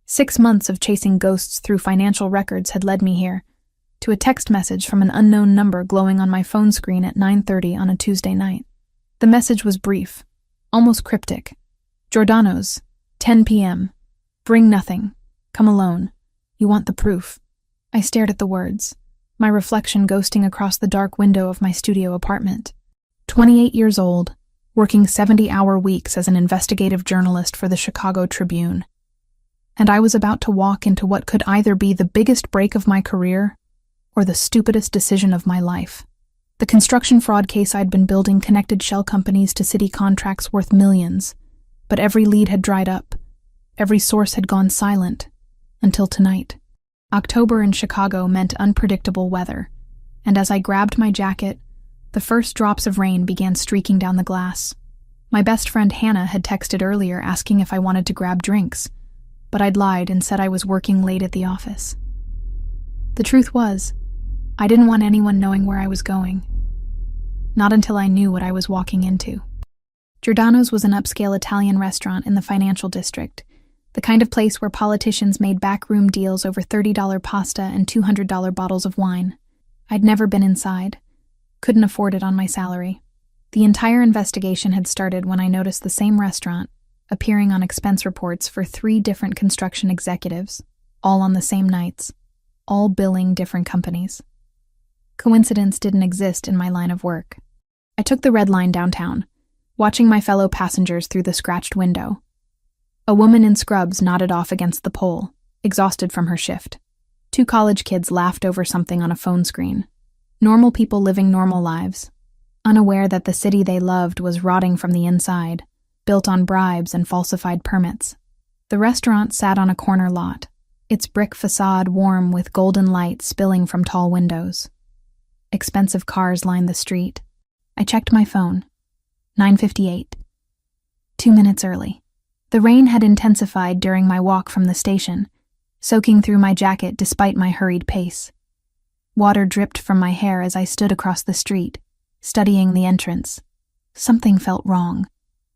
6 months of chasing ghosts through financial records had led me here, to a text message from an unknown number glowing on my phone screen at 9:30 on a Tuesday night. The message was brief, almost cryptic. Giordano's, 10 p.m. Bring nothing. Come alone. You want the proof. I stared at the words, my reflection ghosting across the dark window of my studio apartment. 28 years old, working 70-hour weeks as an investigative journalist for the Chicago Tribune. And I was about to walk into what could either be the biggest break of my career or the stupidest decision of my life. The construction fraud case I'd been building connected shell companies to city contracts worth millions, but every lead had dried up. Every source had gone silent, until tonight. October in Chicago meant unpredictable weather, and as I grabbed my jacket, the first drops of rain began streaking down the glass. My best friend Hannah had texted earlier asking if I wanted to grab drinks, but I'd lied and said I was working late at the office. The truth was, I didn't want anyone knowing where I was going. Not until I knew what I was walking into. Giordano's was an upscale Italian restaurant in the financial district, the kind of place where politicians made backroom deals over $30 pasta and $200 bottles of wine. I'd never been inside. Couldn't afford it on my salary. The entire investigation had started when I noticed the same restaurant appearing on expense reports for 3 different construction executives, all on the same nights, all billing different companies. Coincidence didn't exist in my line of work. I took the red line downtown, watching my fellow passengers through the scratched window. A woman in scrubs nodded off against the pole, exhausted from her shift. 2 college kids laughed over something on a phone screen. Normal people living normal lives, unaware that the city they loved was rotting from the inside, built on bribes and falsified permits. The restaurant sat on a corner lot, its brick facade warm with golden light spilling from tall windows. Expensive cars lined the street. I checked my phone. 9:58. 2 minutes early. The rain had intensified during my walk from the station, soaking through my jacket despite my hurried pace. Water dripped from my hair as I stood across the street, studying the entrance. Something felt wrong.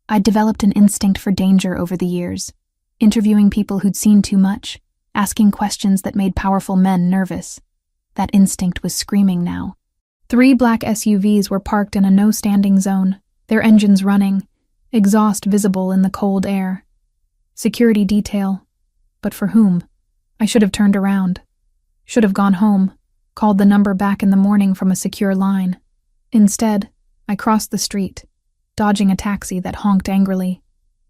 I'd developed an instinct for danger over the years, interviewing people who'd seen too much, asking questions that made powerful men nervous. That instinct was screaming now. 3 black SUVs were parked in a no-standing zone, their engines running, exhaust visible in the cold air. Security detail. But for whom? I should have turned around. Should have gone home, called the number back in the morning from a secure line. Instead, I crossed the street, dodging a taxi that honked angrily.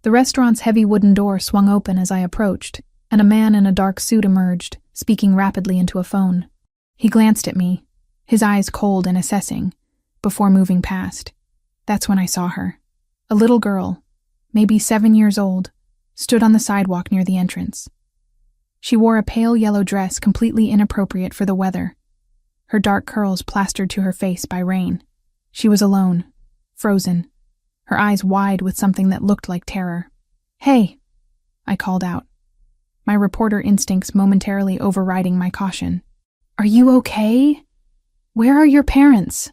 The restaurant's heavy wooden door swung open as I approached, and a man in a dark suit emerged, speaking rapidly into a phone. He glanced at me, his eyes cold and assessing, before moving past. That's when I saw her. A little girl, maybe 7 years old, stood on the sidewalk near the entrance. She wore a pale yellow dress completely inappropriate for the weather, her dark curls plastered to her face by rain. She was alone, frozen, her eyes wide with something that looked like terror. "Hey," I called out, my reporter instincts momentarily overriding my caution. "Are you okay? Where are your parents?"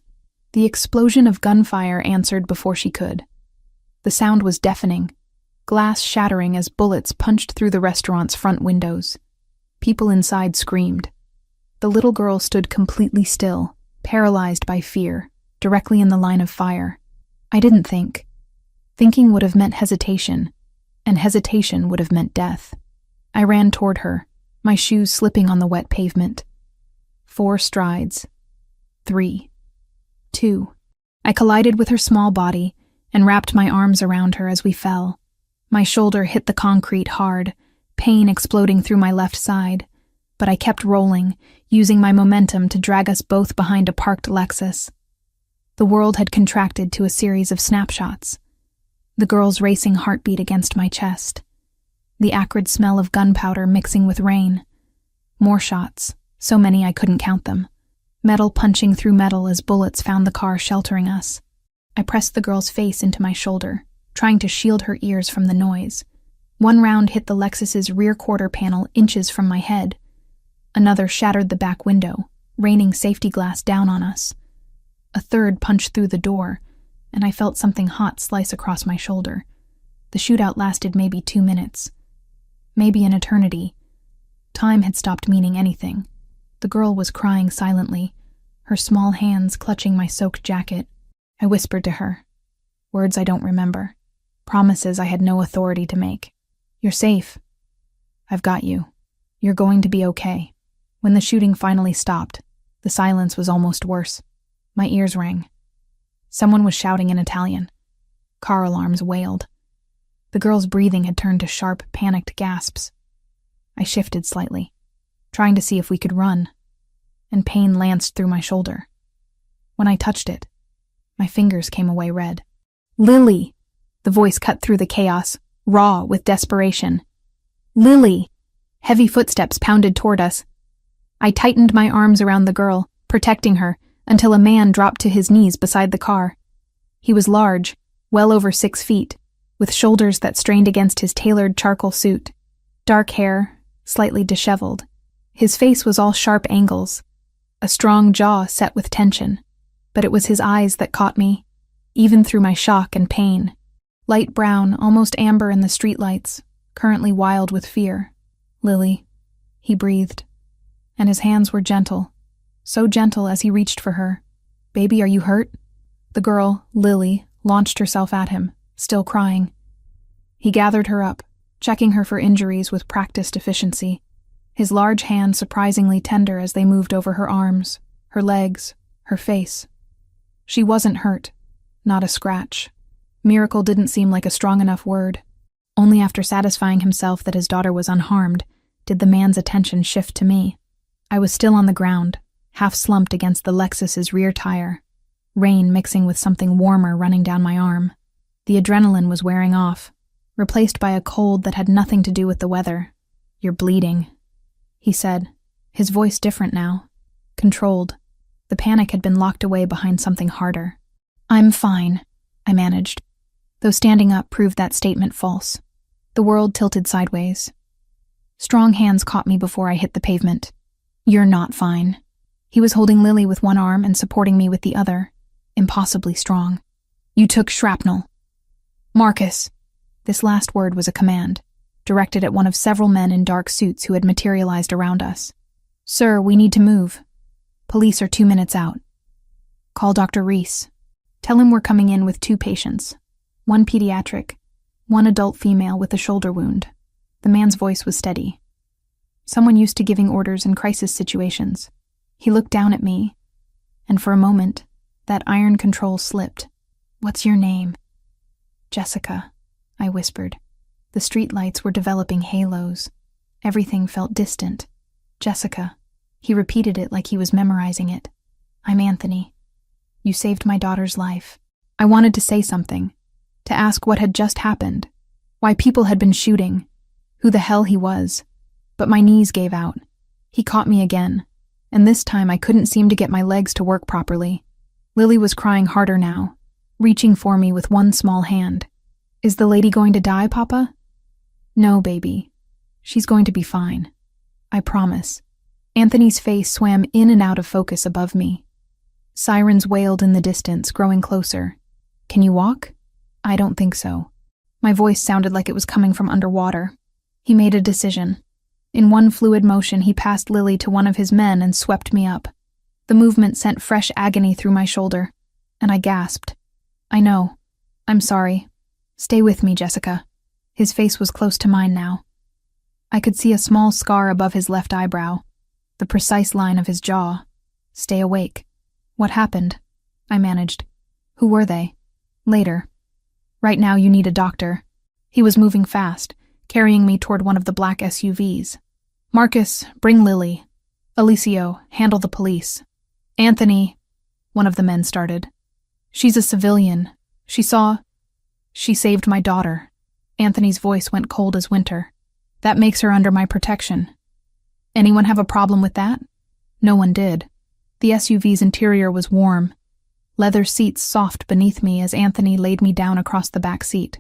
The explosion of gunfire answered before she could. The sound was deafening, glass shattering as bullets punched through the restaurant's front windows. People inside screamed. The little girl stood completely still, paralyzed by fear, directly in the line of fire. I didn't think. Thinking would have meant hesitation, and hesitation would have meant death. I ran toward her, my shoes slipping on the wet pavement. 4 strides. 3. 2. I collided with her small body and wrapped my arms around her as we fell. My shoulder hit the concrete hard, pain exploding through my left side, but I kept rolling, using my momentum to drag us both behind a parked Lexus. The world had contracted to a series of snapshots. The girl's racing heartbeat against my chest. The acrid smell of gunpowder mixing with rain. More shots, so many I couldn't count them. Metal punching through metal as bullets found the car sheltering us. I pressed the girl's face into my shoulder, trying to shield her ears from the noise. One round hit the Lexus's rear quarter panel inches from my head. Another shattered the back window, raining safety glass down on us. A third punched through the door, and I felt something hot slice across my shoulder. The shootout lasted maybe 2 minutes. Maybe an eternity, Time had stopped meaning anything. The girl was crying silently, her small hands clutching my soaked jacket. I whispered to her. Words I don't remember. Promises I had no authority to make. You're safe. I've got you. You're going to be okay. When the shooting finally stopped, the silence was almost worse. My ears rang. Someone was shouting in Italian. Car alarms wailed. The girl's breathing had turned to sharp, panicked gasps. I shifted slightly, trying to see if we could run, and pain lanced through my shoulder. When I touched it, my fingers came away red. Lily! The voice cut through the chaos, raw with desperation. Lily! Heavy footsteps pounded toward us. I tightened my arms around the girl, protecting her, until a man dropped to his knees beside the car. He was large, well over 6 feet, with shoulders that strained against his tailored charcoal suit. Dark hair, slightly disheveled. His face was all sharp angles, a strong jaw set with tension, but it was his eyes that caught me, even through my shock and pain. Light brown, almost amber in the streetlights, currently wild with fear. Lily, he breathed, and his hands were gentle, so gentle as he reached for her. Baby, are you hurt? The girl, Lily, launched herself at him, still crying. He gathered her up, checking her for injuries with practiced efficiency, his large hands surprisingly tender as they moved over her arms, her legs, her face. She wasn't hurt, not a scratch. Miracle didn't seem like a strong enough word. Only after satisfying himself that his daughter was unharmed did the man's attention shift to me. I was still on the ground, half slumped against the Lexus's rear tire, rain mixing with something warmer running down my arm. The adrenaline was wearing off, replaced by a cold that had nothing to do with the weather. You're bleeding, he said, his voice different now, controlled. The panic had been locked away behind something harder. I'm fine, I managed, though standing up proved that statement false. The world tilted sideways. Strong hands caught me before I hit the pavement. You're not fine. He was holding Lily with one arm and supporting me with the other, impossibly strong. You took shrapnel. Marcus. This last word was a command, directed at one of several men in dark suits who had materialized around us. Sir, we need to move. Police are 2 minutes out. Call Dr. Reese. Tell him we're coming in with 2 patients. 1 pediatric, 1 adult female with a shoulder wound. The man's voice was steady. Someone used to giving orders in crisis situations. He looked down at me, and for a moment, that iron control slipped. What's your name? Jessica, I whispered. The streetlights were developing halos. Everything felt distant. Jessica. He repeated it like he was memorizing it. I'm Anthony. You saved my daughter's life. I wanted to say something, to ask what had just happened, why people had been shooting, who the hell he was, but my knees gave out. He caught me again, and this time I couldn't seem to get my legs to work properly. Lily was crying harder now, reaching for me with one small hand. Is the lady going to die, Papa? No, baby. She's going to be fine. I promise. Anthony's face swam in and out of focus above me. Sirens wailed in the distance, growing closer. Can you walk? I don't think so. My voice sounded like it was coming from underwater. He made a decision. In one fluid motion, he passed Lily to one of his men and swept me up. The movement sent fresh agony through my shoulder, and I gasped. I know. I'm sorry. Stay with me, Jessica. His face was close to mine now. I could see a small scar above his left eyebrow, the precise line of his jaw. Stay awake. What happened? I managed. Who were they? Later. Right now you need a doctor. He was moving fast, carrying me toward one of the black SUVs. Marcus, bring Lily. Alicio, handle the police. Anthony, one of the men started. She's a civilian. She saved my daughter. Anthony's voice went cold as winter. That makes her under my protection. Anyone have a problem with that? No one did. The SUV's interior was warm. Leather seats soft beneath me as Anthony laid me down across the back seat.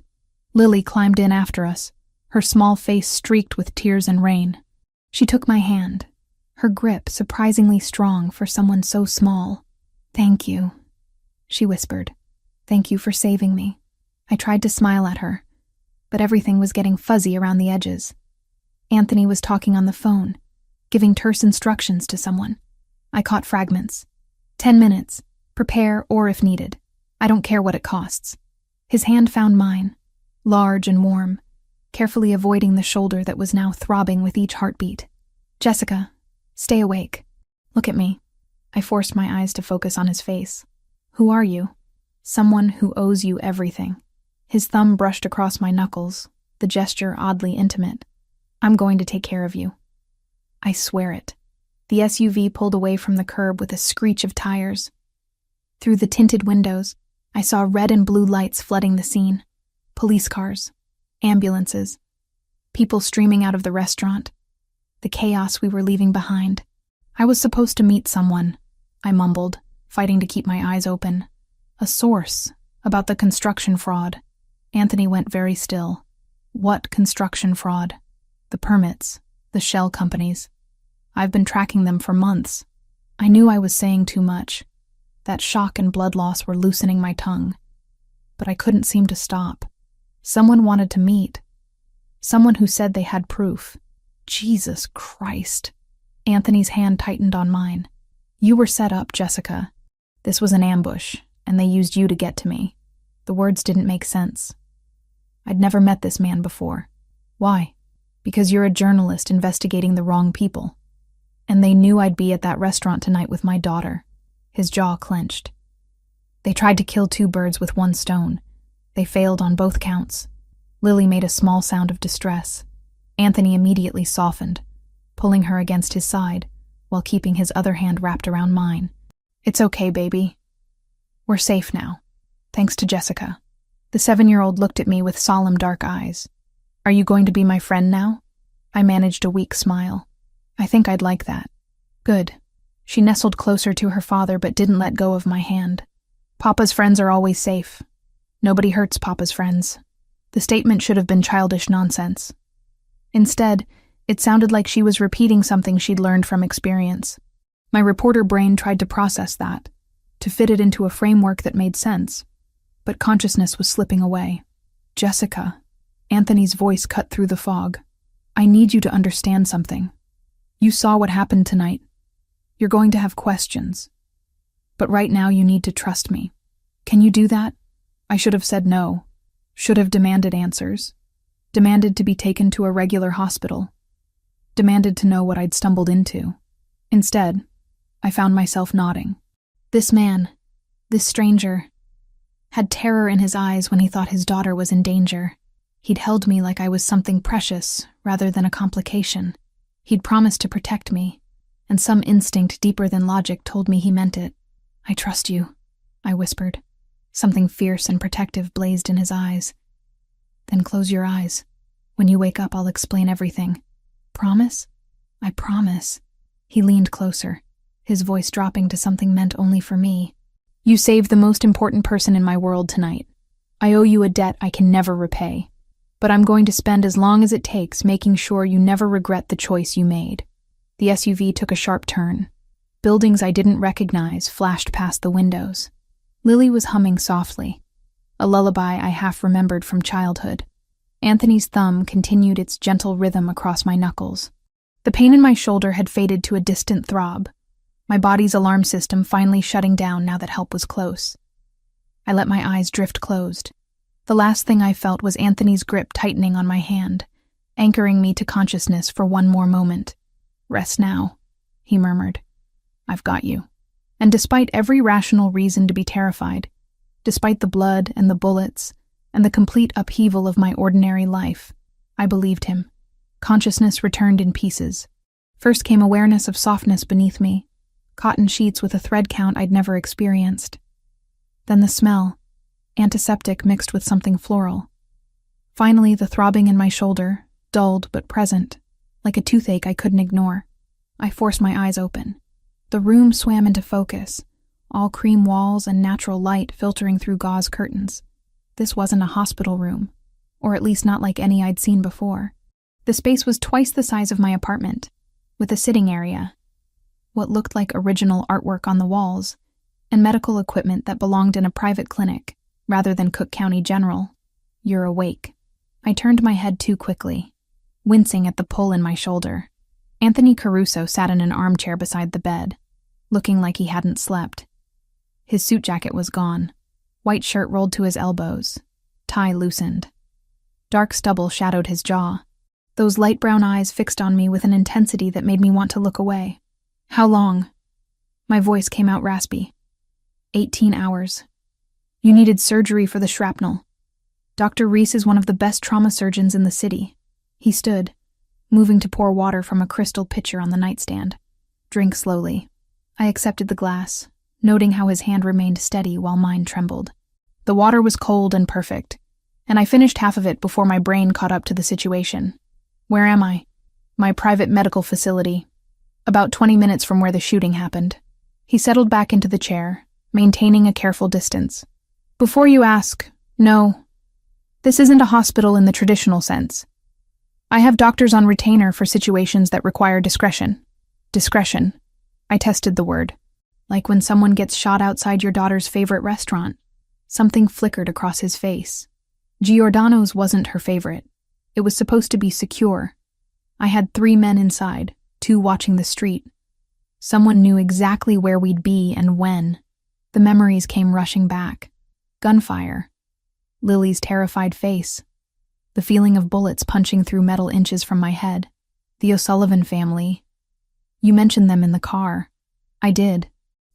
Lily climbed in after us, her small face streaked with tears and rain. She took my hand, her grip surprisingly strong for someone so small. Thank you, she whispered. Thank you for saving me. I tried to smile at her, but everything was getting fuzzy around the edges. Anthony was talking on the phone, giving terse instructions to someone. I caught fragments. 10 minutes. Prepare, or if needed. I don't care what it costs. His hand found mine, large and warm, carefully avoiding the shoulder that was now throbbing with each heartbeat. Jessica, stay awake. Look at me. I forced my eyes to focus on his face. Who are you? Someone who owes you everything. His thumb brushed across my knuckles, the gesture oddly intimate. I'm going to take care of you. I swear it. The SUV pulled away from the curb with a screech of tires. Through the tinted windows, I saw red and blue lights flooding the scene. Police cars, ambulances, people streaming out of the restaurant. The chaos we were leaving behind. I was supposed to meet someone, I mumbled, fighting to keep my eyes open. A source about the construction fraud. Anthony went very still. What construction fraud? The permits, the shell companies. I've been tracking them for months. I knew I was saying too much. That shock and blood loss were loosening my tongue. But I couldn't seem to stop. Someone wanted to meet. Someone who said they had proof. Jesus Christ. Anthony's hand tightened on mine. You were set up, Jessica. This was an ambush, and they used you to get to me. The words didn't make sense. I'd never met this man before. Why? Because you're a journalist investigating the wrong people. And they knew I'd be at that restaurant tonight with my daughter. His jaw clenched. They tried to kill two birds with one stone. They failed on both counts. Lily made a small sound of distress. Anthony immediately softened, pulling her against his side, while keeping his other hand wrapped around mine. It's okay, baby. We're safe now. Thanks to Jessica. The 7-year-old looked at me with solemn dark eyes. Are you going to be my friend now? I managed a weak smile. I think I'd like that. Good. She nestled closer to her father but didn't let go of my hand. Papa's friends are always safe. Nobody hurts Papa's friends. The statement should have been childish nonsense. Instead, it sounded like she was repeating something she'd learned from experience. My reporter brain tried to process that, to fit it into a framework that made sense. But consciousness was slipping away. Jessica. Anthony's voice cut through the fog. I need you to understand something. You saw what happened tonight. You're going to have questions. But right now you need to trust me. Can you do that? I should have said no. Should have demanded answers. Demanded to be taken to a regular hospital. Demanded to know what I'd stumbled into. Instead, I found myself nodding. This man, this stranger, had terror in his eyes when he thought his daughter was in danger. He'd held me like I was something precious rather than a complication. He'd promised to protect me, and some instinct deeper than logic told me he meant it. I trust you, I whispered. Something fierce and protective blazed in his eyes. Then close your eyes. When you wake up, I'll explain everything. Promise? I promise. He leaned closer, his voice dropping to something meant only for me. You saved the most important person in my world tonight. I owe you a debt I can never repay. But I'm going to spend as long as it takes making sure you never regret the choice you made. The SUV took a sharp turn. Buildings I didn't recognize flashed past the windows. Lily was humming softly, a lullaby I half remembered from childhood. Anthony's thumb continued its gentle rhythm across my knuckles. The pain in my shoulder had faded to a distant throb, my body's alarm system finally shutting down now that help was close. I let my eyes drift closed. The last thing I felt was Anthony's grip tightening on my hand, anchoring me to consciousness for one more moment. Rest now, he murmured. I've got you. And despite every rational reason to be terrified, despite the blood and the bullets and the complete upheaval of my ordinary life, I believed him. Consciousness returned in pieces. First came awareness of softness beneath me, cotton sheets with a thread count I'd never experienced. Then the smell, antiseptic mixed with something floral. Finally, the throbbing in my shoulder, dulled but present, like a toothache I couldn't ignore. I forced my eyes open. The room swam into focus, all cream walls and natural light filtering through gauze curtains. This wasn't a hospital room, or at least not like any I'd seen before. The space was twice the size of my apartment, with a sitting area, what looked like original artwork on the walls, and medical equipment that belonged in a private clinic, rather than Cook County General. You're awake. I turned my head too quickly, wincing at the pull in my shoulder. Anthony Caruso sat in an armchair beside the bed, looking like he hadn't slept. His suit jacket was gone, white shirt rolled to his elbows, tie loosened. Dark stubble shadowed his jaw, those light brown eyes fixed on me with an intensity that made me want to look away. How long? My voice came out raspy. 18 hours. You needed surgery for the shrapnel. Dr. Reese is one of the best trauma surgeons in the city. He stood, moving to pour water from a crystal pitcher on the nightstand. Drink slowly. I accepted the glass, noting how his hand remained steady while mine trembled. The water was cold and perfect, and I finished half of it before my brain caught up to the situation. Where am I? My private medical facility. About 20 minutes from where the shooting happened. He settled back into the chair, maintaining a careful distance. Before you ask, no. This isn't a hospital in the traditional sense. I have doctors on retainer for situations that require discretion. Discretion. I tested the word. Like when someone gets shot outside your daughter's favorite restaurant. Something flickered across his face. Giordano's wasn't her favorite. It was supposed to be secure. I had 3 men inside, 2 watching the street. Someone knew exactly where we'd be and when. The memories came rushing back. Gunfire. Lily's terrified face. The feeling of bullets punching through metal inches from my head. The O'Sullivan family. You mentioned them in the car. I did.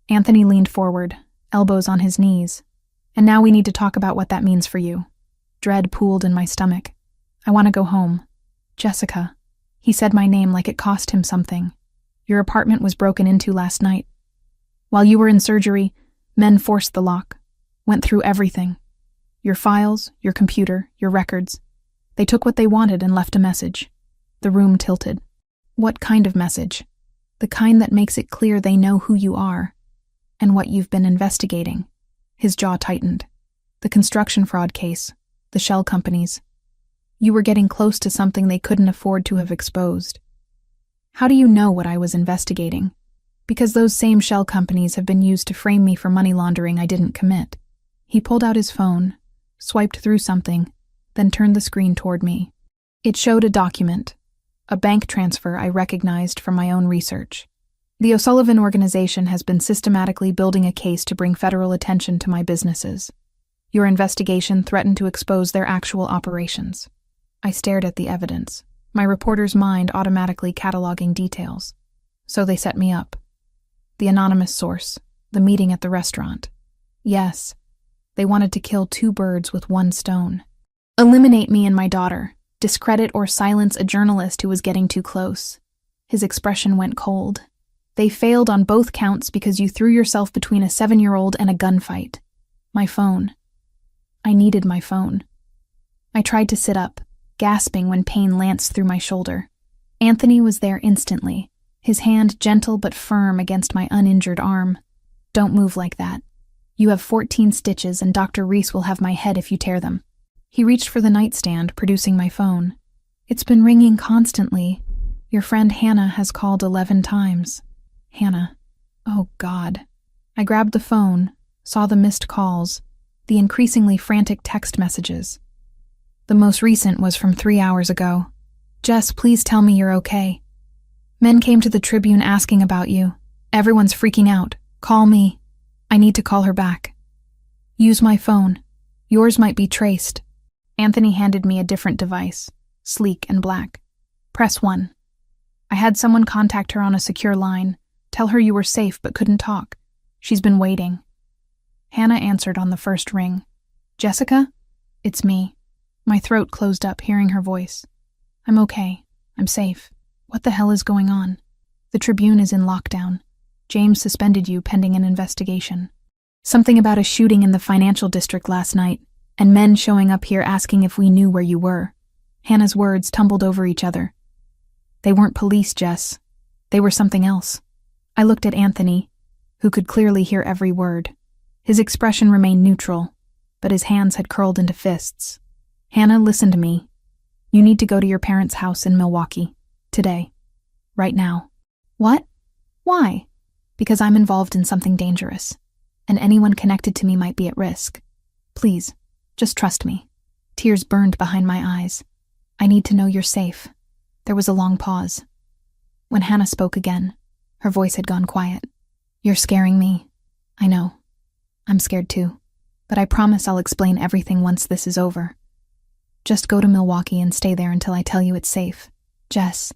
Anthony leaned forward, elbows on his knees. And now we need to talk about what that means for you. Dread pooled in my stomach. I want to go home. Jessica. He said my name like it cost him something. Your apartment was broken into last night. While you were in surgery, men forced the lock. Went through everything. Your files, your computer, your records. They took what they wanted and left a message. The room tilted. What kind of message? The kind that makes it clear they know who you are and what you've been investigating. His jaw tightened. The construction fraud case, the shell companies. You were getting close to something they couldn't afford to have exposed. How do you know what I was investigating? Because those same shell companies have been used to frame me for money laundering I didn't commit. He pulled out his phone, swiped through something, then turned the screen toward me. It showed a document, a bank transfer I recognized from my own research. The O'Sullivan organization has been systematically building a case to bring federal attention to my businesses. Your investigation threatened to expose their actual operations. I stared at the evidence, my reporter's mind automatically cataloging details. So they set me up. The anonymous source, the meeting at the restaurant. Yes, they wanted to kill 2 birds with 1 stone. Eliminate me and my daughter, discredit or silence a journalist who was getting too close. His expression went cold. They failed on both counts because you threw yourself between a 7-year-old and a gunfight. My phone. I needed my phone. I tried to sit up, gasping when pain lanced through my shoulder. Anthony was there instantly, his hand gentle but firm against my uninjured arm. Don't move like that. You have 14 stitches and Dr. Reese will have my head if you tear them. He reached for the nightstand, producing my phone. It's been ringing constantly. Your friend Hannah has called 11 times. Hannah. Oh, God. I grabbed the phone, saw the missed calls, the increasingly frantic text messages. The most recent was from 3 hours ago. Jess, please tell me you're okay. Men came to the Tribune asking about you. Everyone's freaking out. Call me. I need to call her back. Use my phone. Yours might be traced. Anthony handed me a different device, sleek and black. Press 1. I had someone contact her on a secure line. Tell her you were safe but couldn't talk. She's been waiting. Hannah answered on the first ring. Jessica? It's me. My throat closed up hearing her voice. I'm okay. I'm safe. What the hell is going on? The Tribune is in lockdown. James suspended you pending an investigation. Something about a shooting in the financial district last night, and men showing up here asking if we knew where you were. Hannah's words tumbled over each other. They weren't police, Jess. They were something else. I looked at Anthony, who could clearly hear every word. His expression remained neutral, but his hands had curled into fists. Hannah, listen to me. You need to go to your parents' house in Milwaukee. Today. Right now. What? Why? Because I'm involved in something dangerous, and anyone connected to me might be at risk. Please, just trust me. Tears burned behind my eyes. I need to know you're safe. There was a long pause. When Hannah spoke again, her voice had gone quiet. "You're scaring me. I know. I'm scared too. But I promise I'll explain everything once this is over. Just go to Milwaukee and stay there until I tell you it's safe. Jess.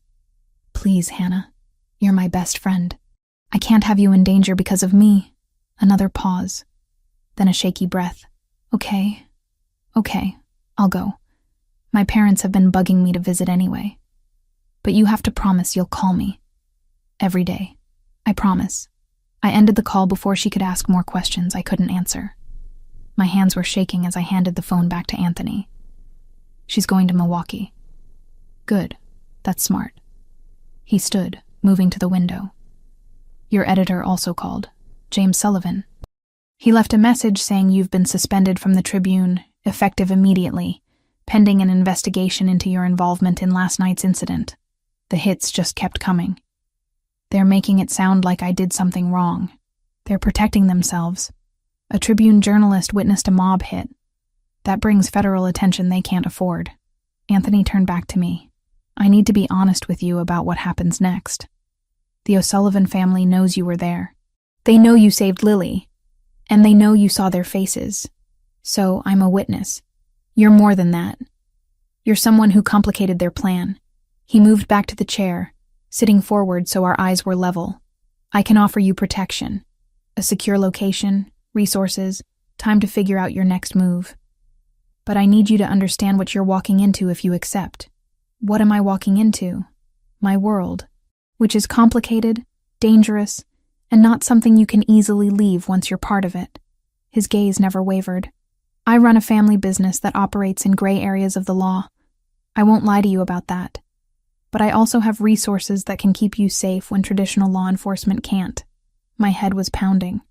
Please, Hannah. You're my best friend. I can't have you in danger because of me." Another pause. Then a shaky breath. Okay, I'll go. My parents have been bugging me to visit anyway. But you have to promise you'll call me. Every day. I promise. I ended the call before she could ask more questions I couldn't answer. My hands were shaking as I handed the phone back to Anthony. She's going to Milwaukee. Good. That's smart. He stood, moving to the window. Your editor also called. James Sullivan. He left a message saying you've been suspended from the Tribune, effective immediately, pending an investigation into your involvement in last night's incident. The hits just kept coming. They're making it sound like I did something wrong. They're protecting themselves. A Tribune journalist witnessed a mob hit. That brings federal attention they can't afford. Anthony turned back to me. I need to be honest with you about what happens next. The O'Sullivan family knows you were there. They know you saved Lily, and they know you saw their faces. So I'm a witness. You're more than that. You're someone who complicated their plan. He moved back to the chair, sitting forward so our eyes were level. I can offer you protection, a secure location, resources, time to figure out your next move. But I need you to understand what you're walking into if you accept. What am I walking into? My world, which is complicated, dangerous, and not something you can easily leave once you're part of it. His gaze never wavered. I run a family business that operates in gray areas of the law. I won't lie to you about that. But I also have resources that can keep you safe when traditional law enforcement can't. My head was pounding.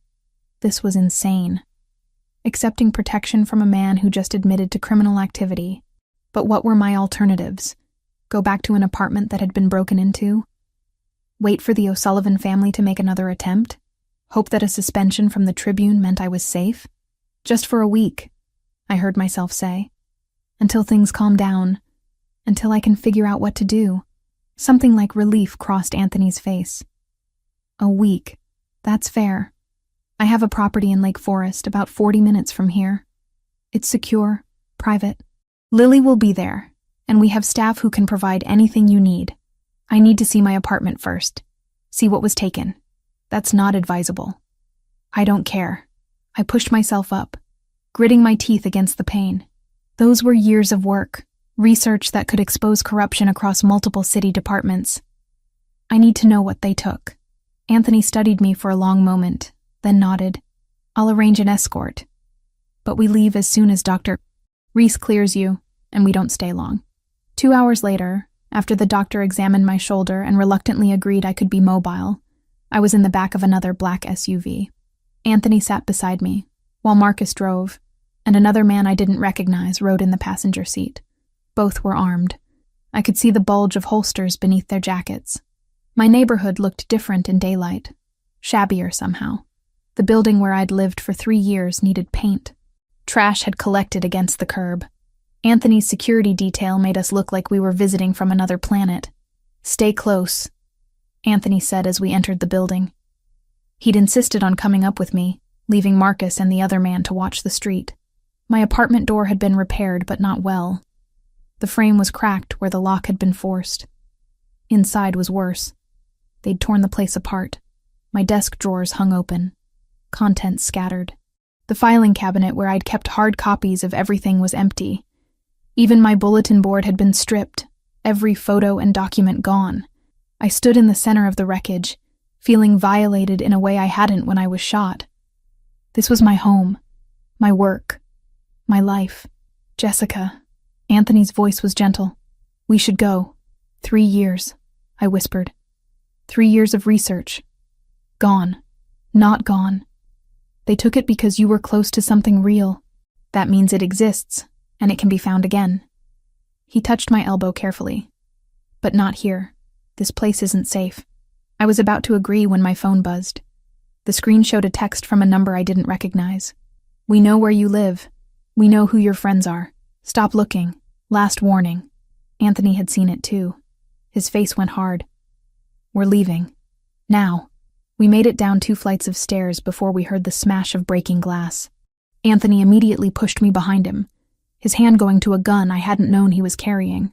This was insane. Accepting protection from a man who just admitted to criminal activity. But what were my alternatives? Go back to an apartment that had been broken into? Wait for the O'Sullivan family to make another attempt? Hope that a suspension from the Tribune meant I was safe? Just for a week, I heard myself say. Until things calm down. Until I can figure out what to do. Something like relief crossed Anthony's face. A week. That's fair. I have a property in Lake Forest about 40 minutes from here. It's secure, private. Lily will be there, and we have staff who can provide anything you need. I need to see my apartment first. See what was taken. That's not advisable. I don't care. I pushed myself up, gritting my teeth against the pain. Those were years of work, research that could expose corruption across multiple city departments. I need to know what they took. Anthony studied me for a long moment, then nodded. I'll arrange an escort. But we leave as soon as Dr. Reese clears you, and we don't stay long. 2 hours later, after the doctor examined my shoulder and reluctantly agreed I could be mobile, I was in the back of another black SUV. Anthony sat beside me, while Marcus drove, and another man I didn't recognize rode in the passenger seat. Both were armed. I could see the bulge of holsters beneath their jackets. My neighborhood looked different in daylight, shabbier somehow. The building where I'd lived for 3 years needed paint. Trash had collected against the curb. Anthony's security detail made us look like we were visiting from another planet. Stay close, Anthony said as we entered the building. He'd insisted on coming up with me, leaving Marcus and the other man to watch the street. My apartment door had been repaired, but not well. The frame was cracked where the lock had been forced. Inside was worse. They'd torn the place apart. My desk drawers hung open. Contents scattered. The filing cabinet where I'd kept hard copies of everything was empty. Even my bulletin board had been stripped, every photo and document gone. I stood in the center of the wreckage, feeling violated in a way I hadn't when I was shot. This was my home, my work, my life. Jessica. Anthony's voice was gentle. We should go. 3 years, I whispered. 3 years of research. Gone. Not gone. They took it because you were close to something real. That means it exists, and it can be found again. He touched my elbow carefully. But not here. This place isn't safe. I was about to agree when my phone buzzed. The screen showed a text from a number I didn't recognize. We know where you live. We know who your friends are. Stop looking. Last warning. Anthony had seen it too. His face went hard. We're leaving. Now. We made it down 2 flights of stairs before we heard the smash of breaking glass. Anthony immediately pushed me behind him, his hand going to a gun I hadn't known he was carrying.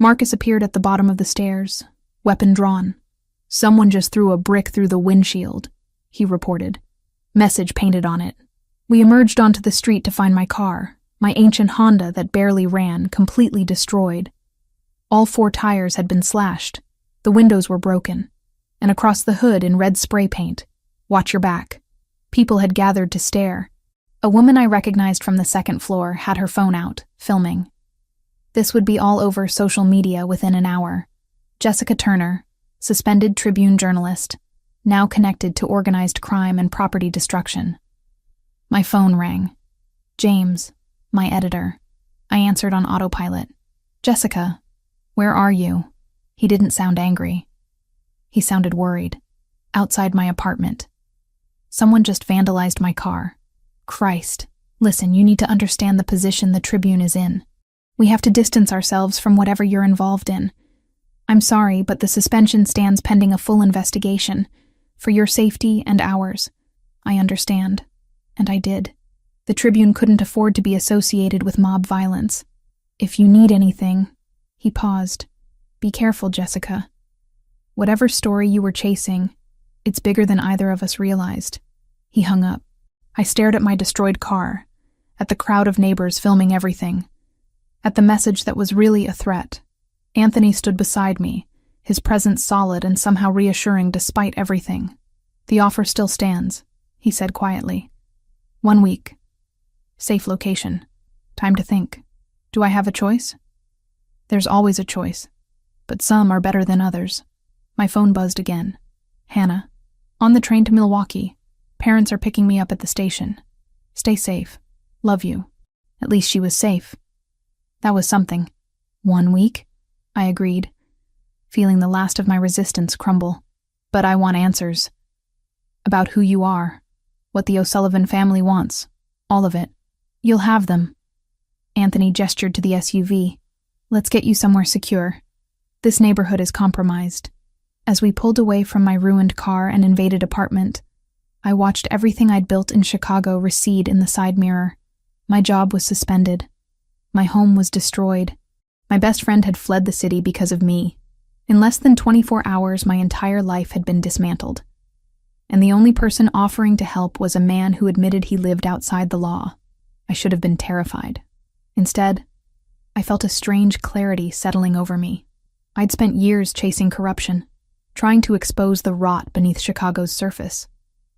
Marcus appeared at the bottom of the stairs, weapon drawn. "Someone just threw a brick through the windshield," he reported. Message painted on it. We emerged onto the street to find my car, my ancient Honda that barely ran, completely destroyed. All 4 tires had been slashed. The windows were broken. And across the hood in red spray paint, "Watch your back." People had gathered to stare. A woman I recognized from the 2nd floor had her phone out, filming. This would be all over social media within an hour. Jessica Turner, suspended Tribune journalist, now connected to organized crime and property destruction. My phone rang. James, my editor. I answered on autopilot. "Jessica, where are you?" He didn't sound angry. He sounded worried. "Outside my apartment. Someone just vandalized my car." "Christ. Listen, you need to understand the position the Tribune is in. We have to distance ourselves from whatever you're involved in. I'm sorry, but the suspension stands pending a full investigation. For your safety and ours. I understand." And I did. The Tribune couldn't afford to be associated with mob violence. "If you need anything..." He paused. "Be careful, Jessica. Whatever story you were chasing, it's bigger than either of us realized." He hung up. I stared at my destroyed car, at the crowd of neighbors filming everything, at the message that was really a threat. Anthony stood beside me, his presence solid and somehow reassuring despite everything. "The offer still stands," he said quietly. 1 week. Safe location. Time to think. Do I have a choice? There's always a choice, but some are better than others. My phone buzzed again. "Hannah. On the train to Milwaukee. Parents are picking me up at the station. Stay safe. Love you." At least she was safe. That was something. 1 week? I agreed, feeling the last of my resistance crumble. "But I want answers. About who you are. What the O'Sullivan family wants. All of it. You'll have them." Anthony gestured to the SUV. "Let's get you somewhere secure. This neighborhood is compromised." As we pulled away from my ruined car and invaded apartment, I watched everything I'd built in Chicago recede in the side mirror. My job was suspended. My home was destroyed. My best friend had fled the city because of me. In less than 24 hours, my entire life had been dismantled. And the only person offering to help was a man who admitted he lived outside the law. I should have been terrified. Instead, I felt a strange clarity settling over me. I'd spent years chasing corruption, trying to expose the rot beneath Chicago's surface.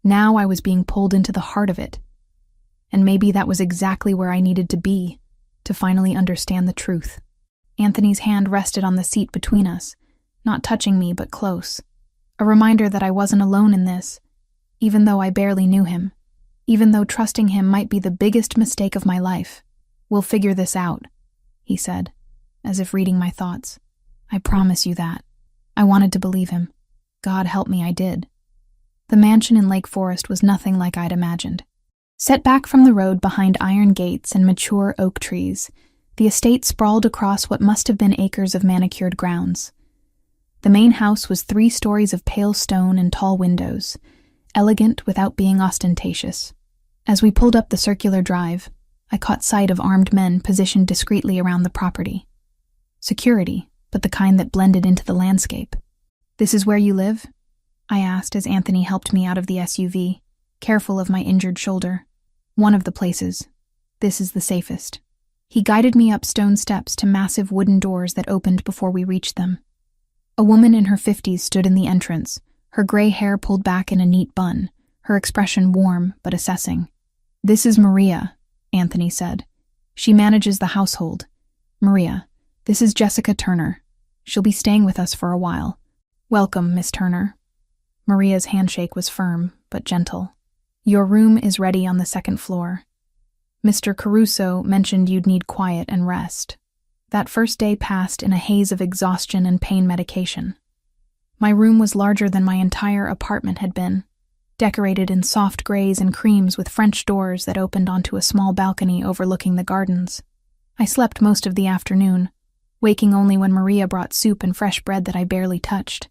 Now I was being pulled into the heart of it. And maybe that was exactly where I needed to be, to finally understand the truth. Anthony's hand rested on the seat between us, not touching me but close. A reminder that I wasn't alone in this, even though I barely knew him, even though trusting him might be the biggest mistake of my life. "We'll figure this out," he said, as if reading my thoughts. "I promise you that." I wanted to believe him. God help me, I did. The mansion in Lake Forest was nothing like I'd imagined. Set back from the road behind iron gates and mature oak trees, the estate sprawled across what must have been acres of manicured grounds. The main house was 3 stories of pale stone and tall windows, elegant without being ostentatious. As we pulled up the circular drive, I caught sight of armed men positioned discreetly around the property. Security, but the kind that blended into the landscape. "This is where you live?" I asked as Anthony helped me out of the SUV, careful of my injured shoulder. "One of the places. This is the safest." He guided me up stone steps to massive wooden doors that opened before we reached them. A woman in her 50s stood in the entrance, her gray hair pulled back in a neat bun, her expression warm but assessing. "This is Maria," Anthony said. "She manages the household. Maria, this is Jessica Turner. She'll be staying with us for a while. Welcome, Miss Turner." Maria's handshake was firm, but gentle. "Your room is ready on the 2nd floor. Mr. Caruso mentioned you'd need quiet and rest." That first day passed in a haze of exhaustion and pain medication. My room was larger than my entire apartment had been, decorated in soft grays and creams with French doors that opened onto a small balcony overlooking the gardens. I slept most of the afternoon, waking only when Maria brought soup and fresh bread that I barely touched.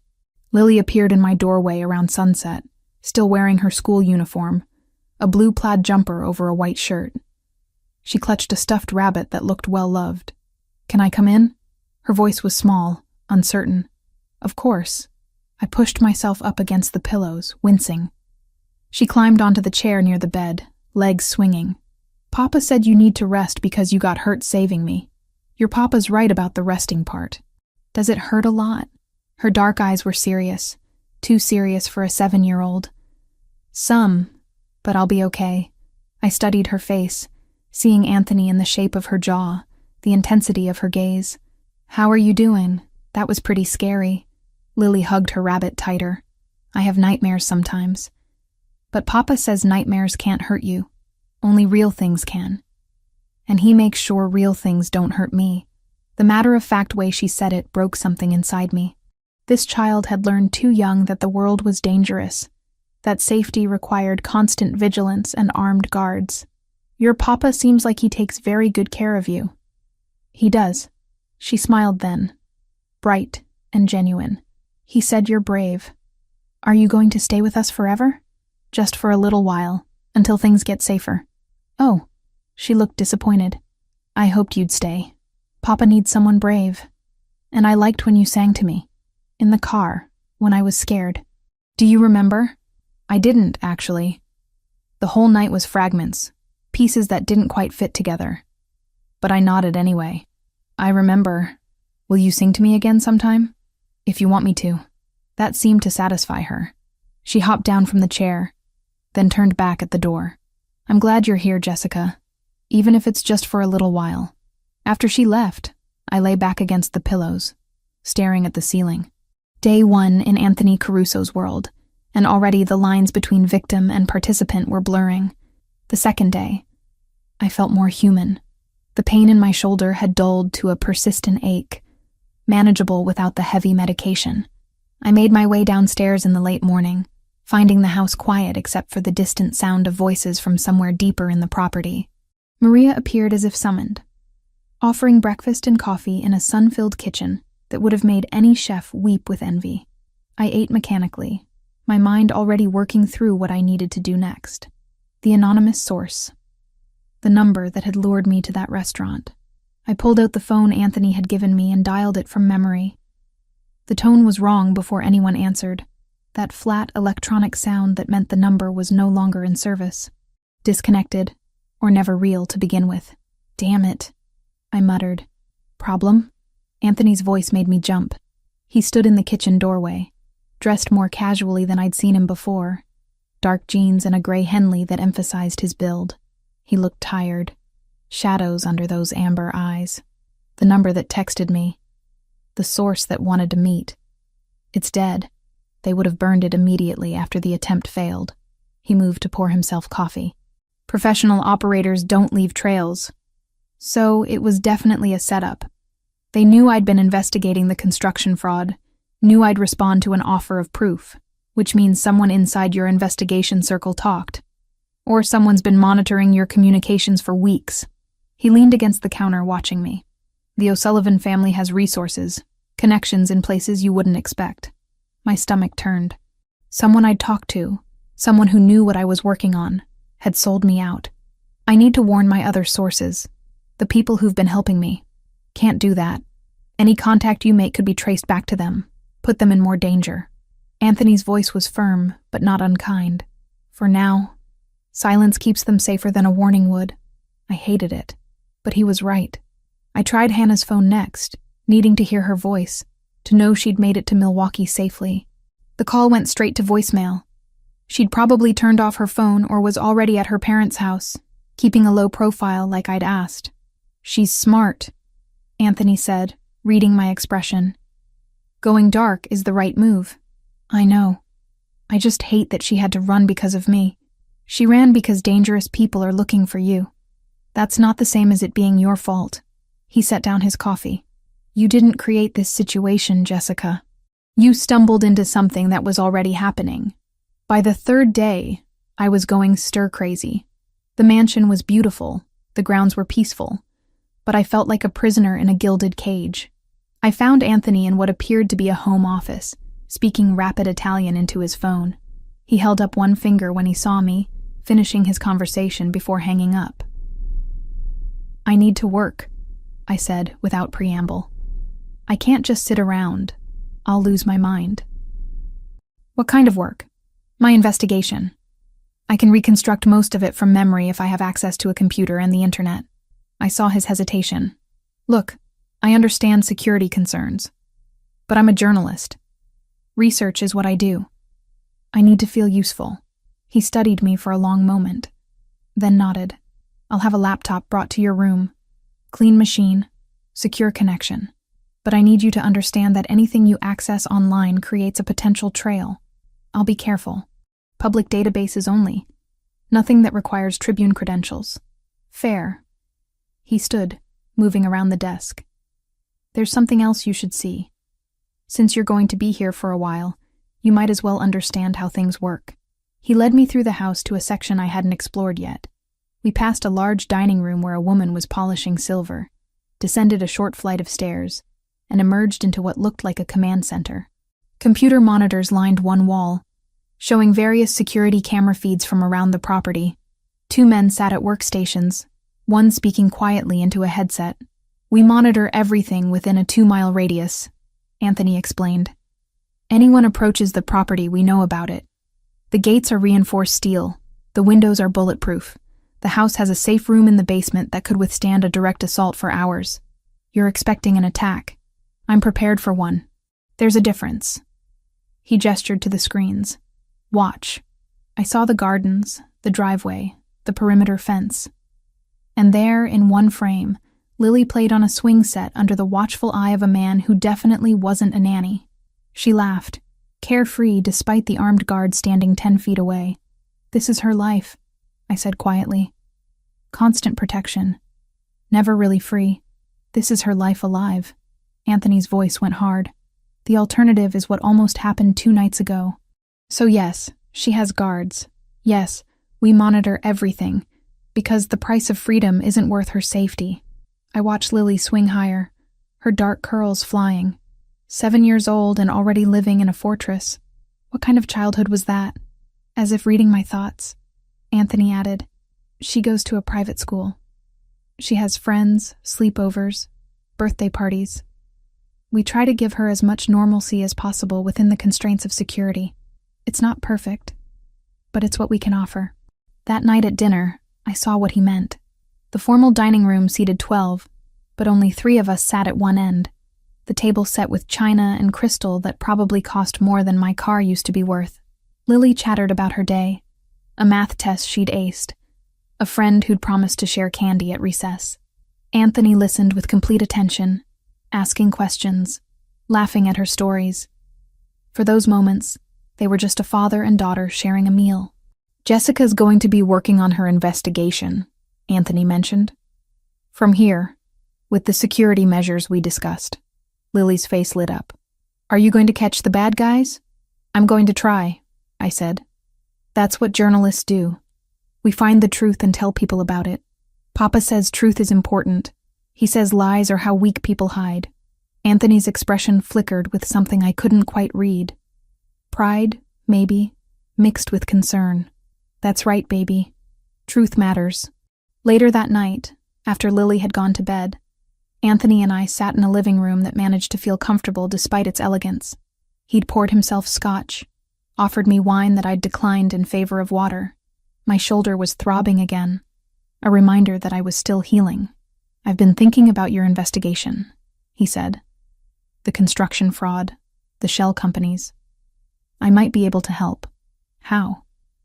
Lily appeared in my doorway around sunset, still wearing her school uniform, a blue plaid jumper over a white shirt. She clutched a stuffed rabbit that looked well-loved. "Can I come in?" Her voice was small, uncertain. "Of course." I pushed myself up against the pillows, wincing. She climbed onto the chair near the bed, legs swinging. "Papa said you need to rest because you got hurt saving me. Your papa's right about the resting part. Does it hurt a lot?" Her dark eyes were serious, too serious for a 7-year-old. "Some, but I'll be okay." I studied her face, seeing Anthony in the shape of her jaw, the intensity of her gaze. "How are you doing? That was pretty scary." Lily hugged her rabbit tighter. "I have nightmares sometimes. But Papa says nightmares can't hurt you. Only real things can. And he makes sure real things don't hurt me." The matter-of-fact way she said it broke something inside me. This child had learned too young that the world was dangerous, that safety required constant vigilance and armed guards. "Your papa seems like he takes very good care of you." "He does." She smiled then, bright and genuine. "He said you're brave. Are you going to stay with us forever?" "Just for a little while, until things get safer." "Oh." She looked disappointed. "I hoped you'd stay. Papa needs someone brave. And I liked when you sang to me. In the car, when I was scared." "Do you remember?" "I didn't, actually. The whole night was fragments, pieces that didn't quite fit together. But I nodded anyway. "I remember. Will you sing to me again sometime?" "If you want me to." That seemed to satisfy her. She hopped down from the chair, then turned back at the door. "I'm glad you're here, Jessica, even if it's just for a little while." After she left, I lay back against the pillows, staring at the ceiling. Day 1 in Anthony Caruso's world, and already the lines between victim and participant were blurring. The second day, I felt more human. The pain in my shoulder had dulled to a persistent ache, manageable without the heavy medication. I made my way downstairs in the late morning, finding the house quiet except for the distant sound of voices from somewhere deeper in the property. Maria appeared as if summoned, offering breakfast and coffee in a sun-filled kitchen that would have made any chef weep with envy. I ate mechanically, my mind already working through what I needed to do next. The anonymous source. The number that had lured me to that restaurant. I pulled out the phone Anthony had given me and dialed it from memory. The tone was wrong before anyone answered. That flat electronic sound that meant the number was no longer in service. Disconnected, or never real to begin with. "Damn it," I muttered. "Problem?" Anthony's voice made me jump. He stood in the kitchen doorway, dressed more casually than I'd seen him before. Dark jeans and a gray Henley that emphasized his build. He looked tired. Shadows under those amber eyes. The number that texted me. The source that wanted to meet. "It's dead. They would have burned it immediately after the attempt failed." He moved to pour himself coffee. "Professional operators don't leave trails." So it was definitely a setup. They knew I'd been investigating the construction fraud, knew I'd respond to an offer of proof, which means someone inside your investigation circle talked. Or someone's been monitoring your communications for weeks. He leaned against the counter watching me. The O'Sullivan family has resources, connections in places you wouldn't expect. My stomach turned. Someone I'd talked to, someone who knew what I was working on, had sold me out. I need to warn my other sources, the people who've been helping me. Can't do that. Any contact you make could be traced back to them, put them in more danger. Anthony's voice was firm, but not unkind. For now, silence keeps them safer than a warning would. I hated it, but he was right. I tried Hannah's phone next, needing to hear her voice, to know she'd made it to Milwaukee safely. The call went straight to voicemail. She'd probably turned off her phone or was already at her parents' house, keeping a low profile like I'd asked. "She's smart," Anthony said, reading my expression. "Going dark is the right move." "I know. I just hate that she had to run because of me. She ran because dangerous people are looking for you. That's not the same as it being your fault." He set down his coffee. "You didn't create this situation, Jessica. You stumbled into something that was already happening." By the third day, I was going stir-crazy. The mansion was beautiful, the grounds were peaceful, but I felt like a prisoner in a gilded cage. I found Anthony in what appeared to be a home office, speaking rapid Italian into his phone. He held up one finger when he saw me, finishing his conversation before hanging up. "I need to work," I said without preamble. "I can't just sit around. I'll lose my mind." "What kind of work?" "My investigation. I can reconstruct most of it from memory if I have access to a computer and the internet." I saw his hesitation. "Look, I understand security concerns, but I'm a journalist. Research is what I do. I need to feel useful." He studied me for a long moment, then nodded. "I'll have a laptop brought to your room. Clean machine, secure connection. But I need you to understand that anything you access online creates a potential trail. I'll be careful. Public databases only. Nothing that requires Tribune credentials. Fair." He stood, moving around the desk. "There's something else you should see. Since you're going to be here for a while, you might as well understand how things work." He led me through the house to a section I hadn't explored yet. We passed a large dining room where a woman was polishing silver, descended a short flight of stairs, and emerged into what looked like a command center. Computer monitors lined one wall, showing various security camera feeds from around the property. 2 men sat at workstations, one speaking quietly into a headset. "We monitor everything within a 2-mile radius," Anthony explained. "Anyone approaches the property, we know about it. The gates are reinforced steel. The windows are bulletproof. The house has a safe room in the basement that could withstand a direct assault for hours. You're expecting an attack. I'm prepared for one. There's a difference." He gestured to the screens. "Watch." I saw the gardens, the driveway, the perimeter fence. And there, in one frame, Lily played on a swing set under the watchful eye of a man who definitely wasn't a nanny. She laughed, carefree despite the armed guard standing 10 feet away. "This is her life," I said quietly. "Constant protection. Never really free. This is her life alive." Anthony's voice went hard. "The alternative is what almost happened 2 nights ago. So yes, she has guards. Yes, we monitor everything, because the price of freedom isn't worth her safety." I watched Lily swing higher, her dark curls flying. 7 years old and already living in a fortress. What kind of childhood was that? As if reading my thoughts, Anthony added, "She goes to a private school. She has friends, sleepovers, birthday parties. We try to give her as much normalcy as possible within the constraints of security. It's not perfect, but it's what we can offer." That night at dinner, I saw what he meant. The formal dining room seated 12, but only 3 of us sat at one end. The table set with china and crystal that probably cost more than my car used to be worth. Lily chattered about her day, a math test she'd aced, a friend who'd promised to share candy at recess. Anthony listened with complete attention, asking questions, laughing at her stories. For those moments, they were just a father and daughter sharing a meal. "Jessica's going to be working on her investigation," Anthony mentioned. "From here, with the security measures we discussed." Lily's face lit up. "Are you going to catch the bad guys?" "I'm going to try," I said. "That's what journalists do. We find the truth and tell people about it. Papa says truth is important. He says lies are how weak people hide." Anthony's expression flickered with something I couldn't quite read. Pride, maybe, mixed with concern. "That's right, baby. Truth matters." Later that night, after Lily had gone to bed, Anthony and I sat in a living room that managed to feel comfortable despite its elegance. He'd poured himself scotch, offered me wine that I'd declined in favor of water. My shoulder was throbbing again, a reminder that I was still healing. "I've been thinking about your investigation," he said. "The construction fraud, the shell companies. I might be able to help." "How?"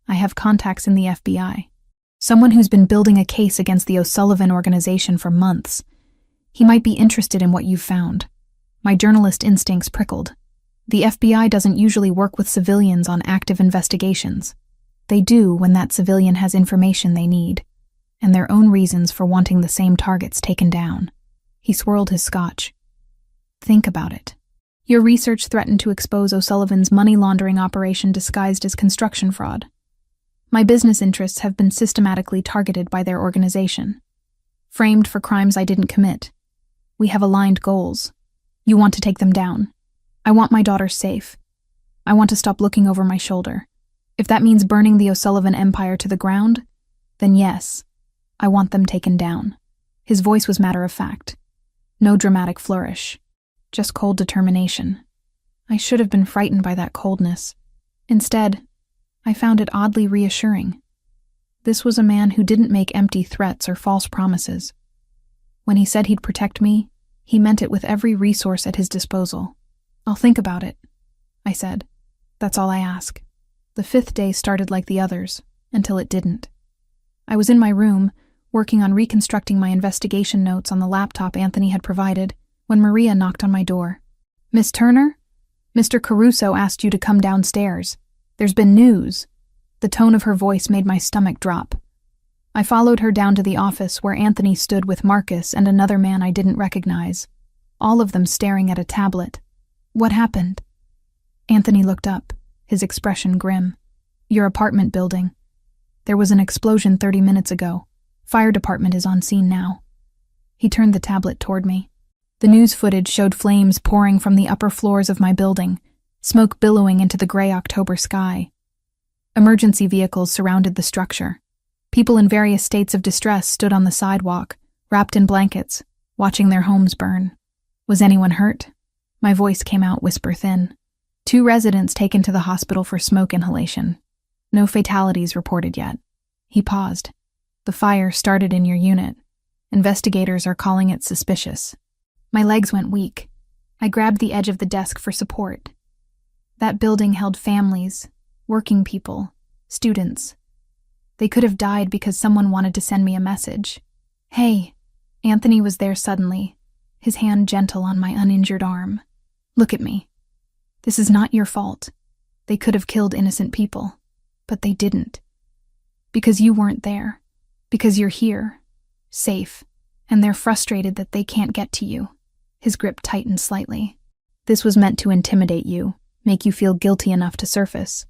"I have contacts in the FBI. Someone who's been building a case against the O'Sullivan organization for months. He might be interested in what you've found." My journalist instincts prickled. The FBI doesn't usually work with civilians on active investigations. They do when that civilian has information they need, and their own reasons for wanting the same targets taken down. He swirled his scotch. "Think about it. Your research threatened to expose O'Sullivan's money laundering operation disguised as construction fraud. My business interests have been systematically targeted by their organization, framed for crimes I didn't commit. We have aligned goals. You want to take them down. I want my daughter safe. I want to stop looking over my shoulder. If that means burning the O'Sullivan empire to the ground, then yes, I want them taken down. His voice was matter-of-fact. No dramatic flourish. Just cold determination. I should have been frightened by that coldness. Instead, I found it oddly reassuring. This was a man who didn't make empty threats or false promises. When he said he'd protect me, he meant it with every resource at his disposal. "I'll think about it," I said. "That's all I ask." The 5th day started like the others, until it didn't. I was in my room, working on reconstructing my investigation notes on the laptop Anthony had provided, when Maria knocked on my door. "Miss Turner? Mr. Caruso asked you to come downstairs. There's been news." The tone of her voice made my stomach drop. I followed her down to the office where Anthony stood with Marcus and another man I didn't recognize, all of them staring at a tablet. "What happened?" Anthony looked up, his expression grim. "Your apartment building. There was an explosion 30 minutes ago. Fire department is on scene now." He turned the tablet toward me. The news footage showed flames pouring from the upper floors of my building, smoke billowing into the gray October sky. Emergency vehicles surrounded the structure. People in various states of distress stood on the sidewalk, wrapped in blankets, watching their homes burn. "Was anyone hurt?" My voice came out whisper thin. 2 residents taken to the hospital for smoke inhalation. No fatalities reported yet." He paused. "The fire started in your unit. Investigators are calling it suspicious." My legs went weak. I grabbed the edge of the desk for support. That building held families, working people, students. They could have died because someone wanted to send me a message. "Hey." Anthony was there suddenly, his hand gentle on my uninjured arm. "Look at me. This is not your fault. They could have killed innocent people, but they didn't. Because you weren't there. Because you're here, safe, and they're frustrated that they can't get to you." His grip tightened slightly. "This was meant to intimidate you, make you feel guilty enough to surface.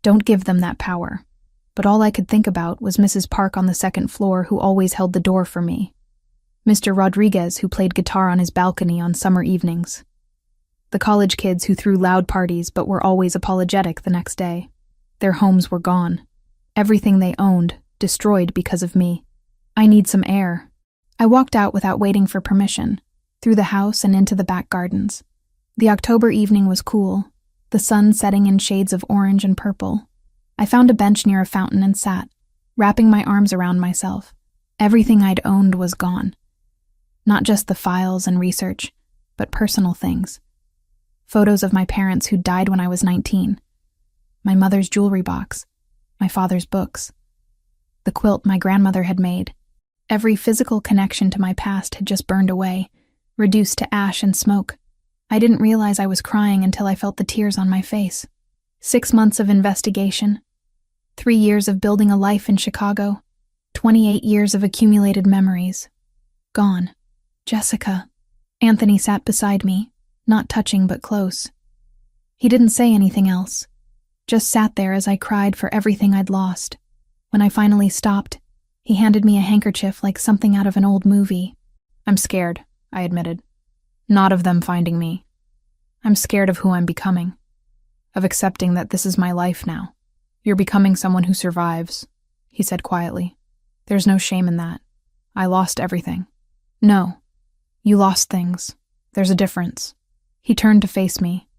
Don't give them that power." But all I could think about was Mrs. Park on the 2nd floor who always held the door for me. Mr. Rodriguez who played guitar on his balcony on summer evenings. The college kids who threw loud parties but were always apologetic the next day. Their homes were gone. Everything they owned, destroyed because of me. I need some air. I walked out without waiting for permission, through the house and into the back gardens. The October evening was cool, the sun setting in shades of orange and purple. I found a bench near a fountain and sat, wrapping my arms around myself. Everything I'd owned was gone. Not just the files and research, but personal things. Photos of my parents who died when I was 19. My mother's jewelry box. My father's books. The quilt my grandmother had made. Every physical connection to my past had just burned away, reduced to ash and smoke. I didn't realize I was crying until I felt the tears on my face. 6 months of investigation. 3 years of building a life in Chicago. 28 years of accumulated memories. Gone. "Jessica." Anthony sat beside me, not touching but close. He didn't say anything else, just sat there as I cried for everything I'd lost. When I finally stopped, he handed me a handkerchief like something out of an old movie. "I'm scared," I admitted. "Not of them finding me. I'm scared of who I'm becoming. Of accepting that this is my life now." "You're becoming someone who survives," he said quietly. "There's no shame in that. I lost everything." "No. You lost things. There's a difference." He turned to face me.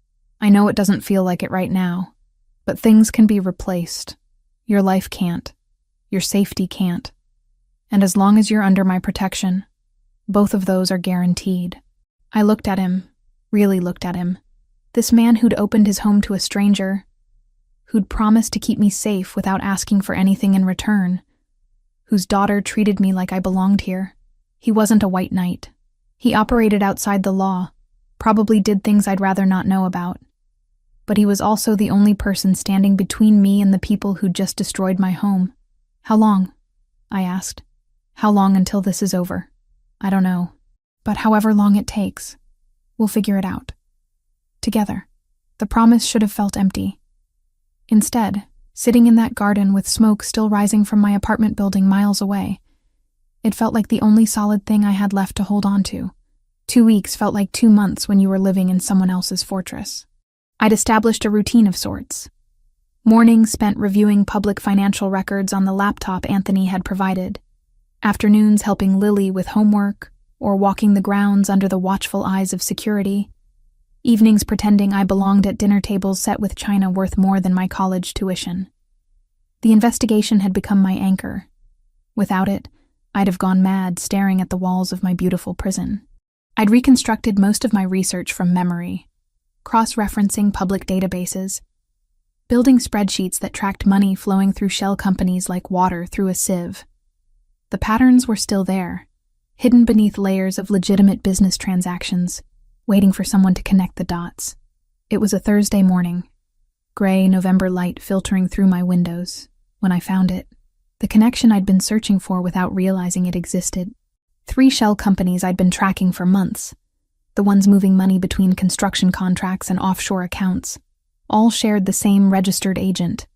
"I know it doesn't feel like it right now, but things can be replaced. Your life can't. Your safety can't. And as long as you're under my protection, both of those are guaranteed." I looked at him, really looked at him. This man who'd opened his home to a stranger, who'd promised to keep me safe without asking for anything in return, whose daughter treated me like I belonged here. He wasn't a white knight. He operated outside the law, probably did things I'd rather not know about. But he was also the only person standing between me and the people who'd just destroyed my home. "How long?" I asked. "How long until this is over?" "I don't know. But however long it takes, we'll figure it out. Together." The promise should have felt empty. Instead, sitting in that garden with smoke still rising from my apartment building miles away, it felt like the only solid thing I had left to hold on to. 2 weeks felt like 2 months when you were living in someone else's fortress. I'd established a routine of sorts. Mornings spent reviewing public financial records on the laptop Anthony had provided. Afternoons helping Lily with homework or walking the grounds under the watchful eyes of security. Evenings pretending I belonged at dinner tables set with china worth more than my college tuition. The investigation had become my anchor. Without it, I'd have gone mad staring at the walls of my beautiful prison. I'd reconstructed most of my research from memory, cross-referencing public databases, building spreadsheets that tracked money flowing through shell companies like water through a sieve. The patterns were still there, hidden beneath layers of legitimate business transactions, waiting for someone to connect the dots. It was a Thursday morning, gray November light filtering through my windows, when I found it. The connection I'd been searching for without realizing it existed. 3 shell companies I'd been tracking for months, the ones moving money between construction contracts and offshore accounts, all shared the same registered agent,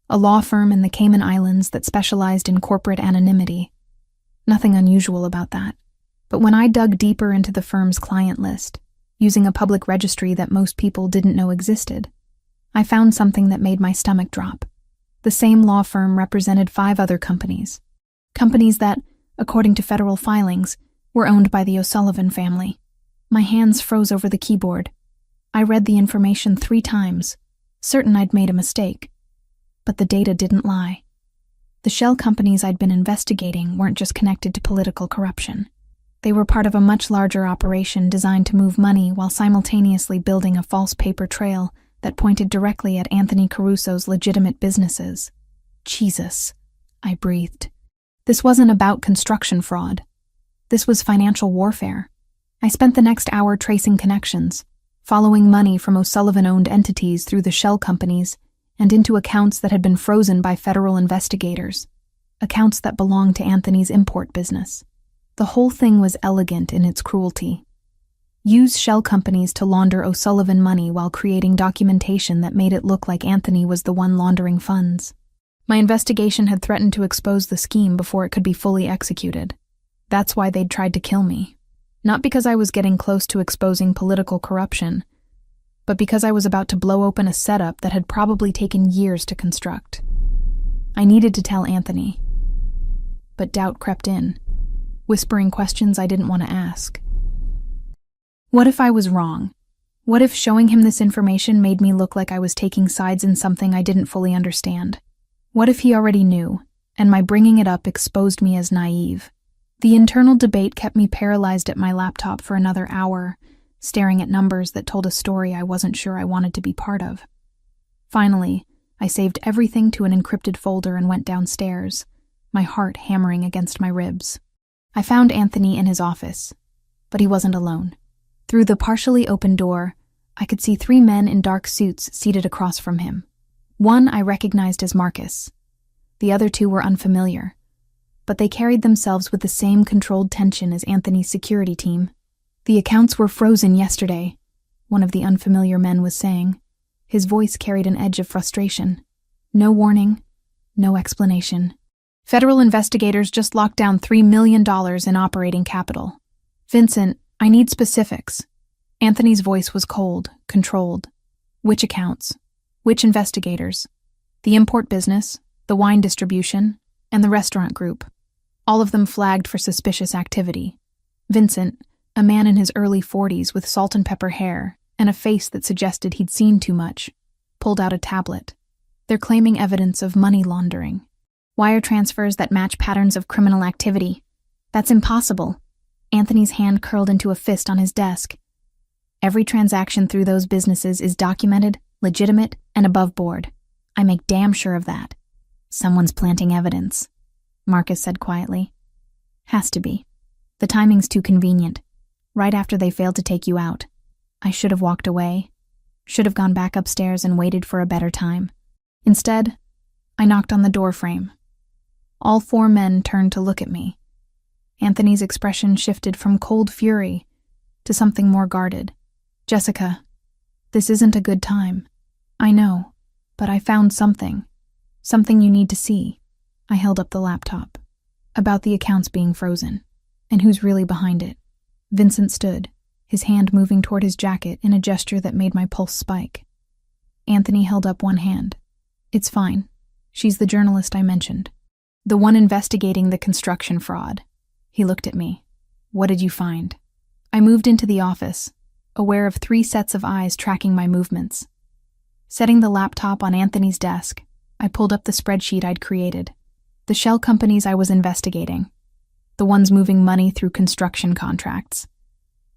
a law firm in the Cayman Islands that specialized in corporate anonymity. Nothing unusual about that. But when I dug deeper into the firm's client list, using a public registry that most people didn't know existed, I found something that made my stomach drop. The same law firm represented 5 other companies. Companies that, according to federal filings, were owned by the O'Sullivan family. My hands froze over the keyboard. I read the information 3 times, certain I'd made a mistake. But the data didn't lie. The shell companies I'd been investigating weren't just connected to political corruption. They were part of a much larger operation designed to move money while simultaneously building a false paper trail that pointed directly at Anthony Caruso's legitimate businesses. Jesus, I breathed. This wasn't about construction fraud. This was financial warfare. I spent the next hour tracing connections, following money from O'Sullivan-owned entities through the shell companies and into accounts that had been frozen by federal investigators, accounts that belonged to Anthony's import business. The whole thing was elegant in its cruelty. Use shell companies to launder O'Sullivan money while creating documentation that made it look like Anthony was the one laundering funds. My investigation had threatened to expose the scheme before it could be fully executed. That's why they'd tried to kill me. Not because I was getting close to exposing political corruption, but because I was about to blow open a setup that had probably taken years to construct. I needed to tell Anthony. But doubt crept in, whispering questions I didn't want to ask. What if I was wrong? What if showing him this information made me look like I was taking sides in something I didn't fully understand? What if he already knew, and my bringing it up exposed me as naive? The internal debate kept me paralyzed at my laptop for another hour, staring at numbers that told a story I wasn't sure I wanted to be part of. Finally, I saved everything to an encrypted folder and went downstairs, my heart hammering against my ribs. I found Anthony in his office, but he wasn't alone. Through the partially open door, I could see 3 men in dark suits seated across from him. One I recognized as Marcus. The other 2 were unfamiliar, but they carried themselves with the same controlled tension as Anthony's security team. The accounts were frozen yesterday, one of the unfamiliar men was saying. His voice carried an edge of frustration. No warning, no explanation. Federal investigators just locked down $3 million in operating capital. Vincent, I need specifics. Anthony's voice was cold, controlled. Which accounts? Which investigators? The import business, the wine distribution, and the restaurant group. All of them flagged for suspicious activity. Vincent, a man in his early 40s with salt and pepper hair and a face that suggested he'd seen too much, pulled out a tablet. They're claiming evidence of money laundering. Wire transfers that match patterns of criminal activity. That's impossible. Anthony's hand curled into a fist on his desk. Every transaction through those businesses is documented, legitimate, and above board. I make damn sure of that. Someone's planting evidence, Marcus said quietly. Has to be. The timing's too convenient. Right after they failed to take you out. I should have walked away. Should have gone back upstairs and waited for a better time. Instead, I knocked on the doorframe. All 4 men turned to look at me. Anthony's expression shifted from cold fury to something more guarded. Jessica, this isn't a good time. I know, but I found something. Something you need to see. I held up the laptop. About the accounts being frozen. And who's really behind it. Vincent stood, his hand moving toward his jacket in a gesture that made my pulse spike. Anthony held up one hand. It's fine. She's the journalist I mentioned. The one investigating the construction fraud. He looked at me. What did you find? I moved into the office, aware of 3 sets of eyes tracking my movements. Setting the laptop on Anthony's desk, I pulled up the spreadsheet I'd created. The shell companies I was investigating. The ones moving money through construction contracts.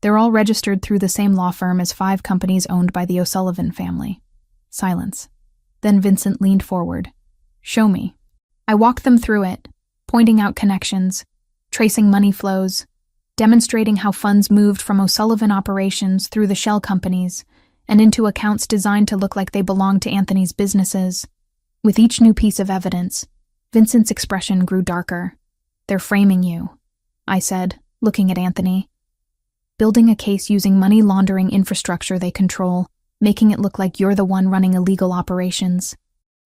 They're all registered through the same law firm as 5 companies owned by the O'Sullivan family. Silence. Then Vincent leaned forward. Show me. I walked them through it, pointing out connections, tracing money flows, demonstrating how funds moved from O'Sullivan operations through the shell companies and into accounts designed to look like they belonged to Anthony's businesses. With each new piece of evidence, Vincent's expression grew darker. They're framing you, I said, looking at Anthony. Building a case using money laundering infrastructure they control, making it look like you're the one running illegal operations.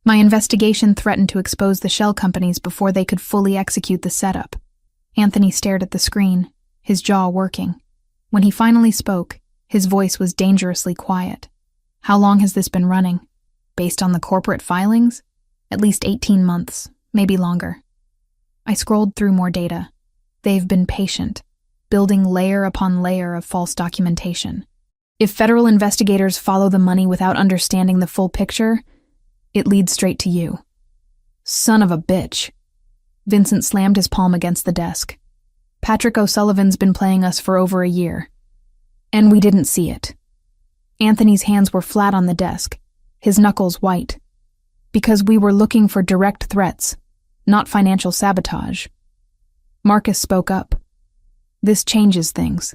My investigation threatened to expose the shell companies before they could fully execute the setup. Anthony stared at the screen, his jaw working. When he finally spoke, his voice was dangerously quiet. How long has this been running? Based on the corporate filings? At least 18 months, maybe longer. I scrolled through more data. They've been patient, building layer upon layer of false documentation. If federal investigators follow the money without understanding the full picture, it leads straight to you. Son of a bitch. Vincent slammed his palm against the desk. Patrick O'Sullivan's been playing us for over a year. And we didn't see it. Anthony's hands were flat on the desk, his knuckles white. Because we were looking for direct threats, not financial sabotage. Marcus spoke up. This changes things.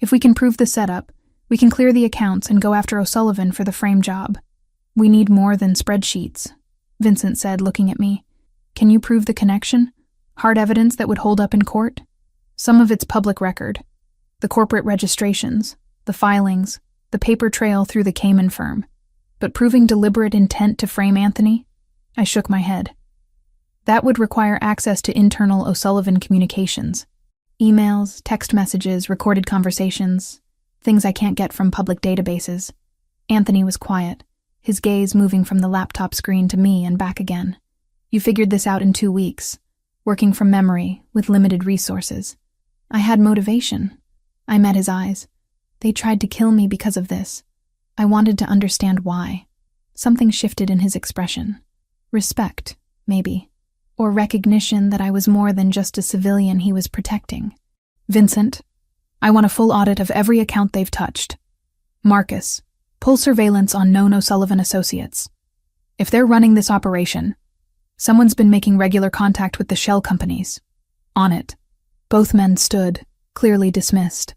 If we can prove the setup, we can clear the accounts and go after O'Sullivan for the frame job. We need more than spreadsheets, Vincent said, looking at me. Can you prove the connection? Hard evidence that would hold up in court? Some of it's public record. The corporate registrations, the filings, the paper trail through the Cayman firm. But proving deliberate intent to frame Anthony? I shook my head. That would require access to internal O'Sullivan communications. Emails, text messages, recorded conversations, things I can't get from public databases. Anthony was quiet, his gaze moving from the laptop screen to me and back again. You figured this out in 2 weeks, working from memory, with limited resources. I had motivation. I met his eyes. They tried to kill me because of this. I wanted to understand why. Something shifted in his expression. Respect, maybe. Or recognition that I was more than just a civilian he was protecting. Vincent, I want a full audit of every account they've touched. Marcus, pull surveillance on known O'Sullivan associates. If they're running this operation, someone's been making regular contact with the shell companies. On it. Both men stood, clearly dismissed.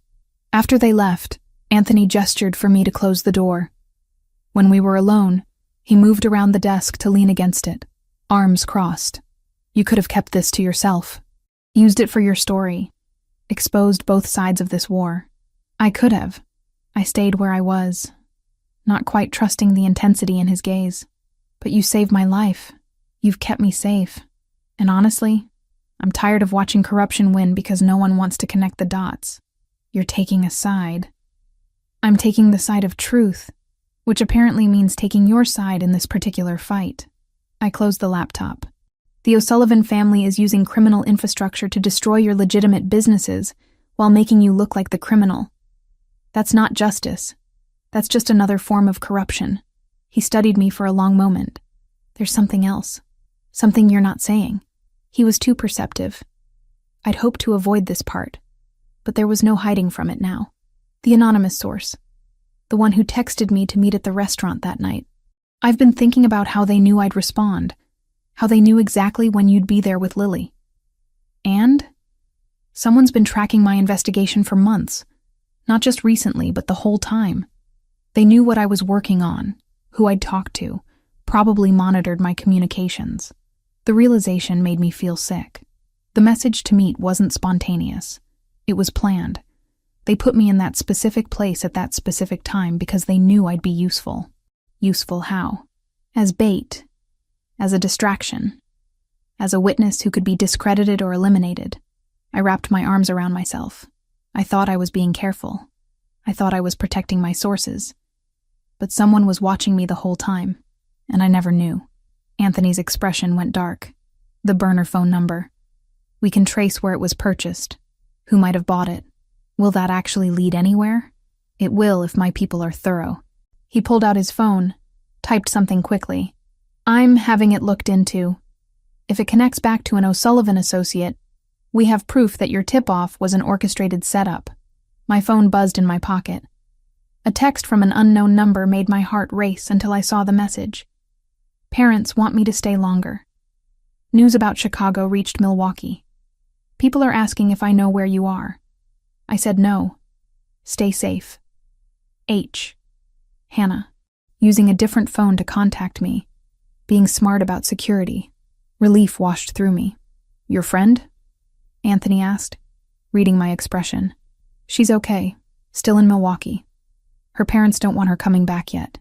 After they left, Anthony gestured for me to close the door. When we were alone, he moved around the desk to lean against it, arms crossed. You could have kept this to yourself. Used it for your story. Exposed both sides of this war. I could have. I stayed where I was, not quite trusting the intensity in his gaze. But you saved my life. You've kept me safe. And honestly, I'm tired of watching corruption win because no one wants to connect the dots. You're taking a side. I'm taking the side of truth, which apparently means taking your side in this particular fight. I closed the laptop. The O'Sullivan family is using criminal infrastructure to destroy your legitimate businesses while making you look like the criminal. That's not justice. That's just another form of corruption. He studied me for a long moment. There's something else. Something you're not saying. He was too perceptive. I'd hoped to avoid this part, but there was no hiding from it now. The anonymous source. The one who texted me to meet at the restaurant that night. I've been thinking about how they knew I'd respond. How they knew exactly when you'd be there with Lily. And someone's been tracking my investigation for months. Not just recently, but the whole time. They knew what I was working on, who I'd talked to, probably monitored my communications. The realization made me feel sick. The message to meet wasn't spontaneous. It was planned. They put me in that specific place at that specific time because they knew I'd be useful. Useful how? As bait. As a distraction. As a witness who could be discredited or eliminated. I wrapped my arms around myself. I thought I was being careful. I thought I was protecting my sources. but someone was watching me the whole time, and I never knew. Anthony's expression went dark. The burner phone number. We can trace where it was purchased. Who might have bought it? Will that actually lead anywhere? It will if my people are thorough. He pulled out his phone, typed something quickly. I'm having it looked into. If it connects back to an O'Sullivan associate, we have proof that your tip-off was an orchestrated setup. My phone buzzed in my pocket. A text from an unknown number made my heart race until I saw the message. Parents want me to stay longer. News about Chicago reached Milwaukee. People are asking if I know where you are. I said no. Stay safe. H. Hannah. Using a different phone to contact me. Being smart about security. Relief washed through me. Your friend? Anthony asked, reading my expression. She's okay. Still in Milwaukee. Her parents don't want her coming back yet.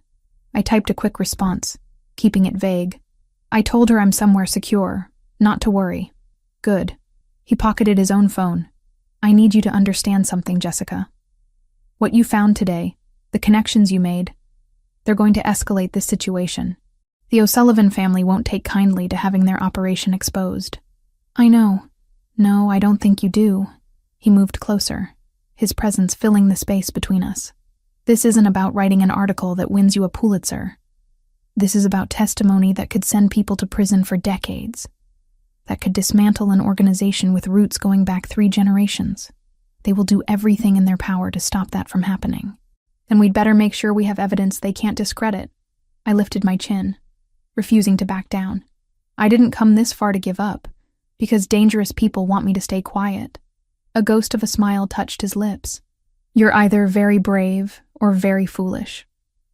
I typed a quick response, keeping it vague. I told her I'm somewhere secure, not to worry. Good. He pocketed his own phone. I need you to understand something, Jessica. What you found today, the connections you made, they're going to escalate this situation. The O'Sullivan family won't take kindly to having their operation exposed. I know. No, I don't think you do. He moved closer, his presence filling the space between us. This isn't about writing an article that wins you a Pulitzer. This is about testimony that could send people to prison for decades, that could dismantle an organization with roots going back 3 generations. They will do everything in their power to stop that from happening. Then we'd better make sure we have evidence they can't discredit. I lifted my chin, refusing to back down. I didn't come this far to give up, because dangerous people want me to stay quiet. A ghost of a smile touched his lips. You're either very brave or very foolish.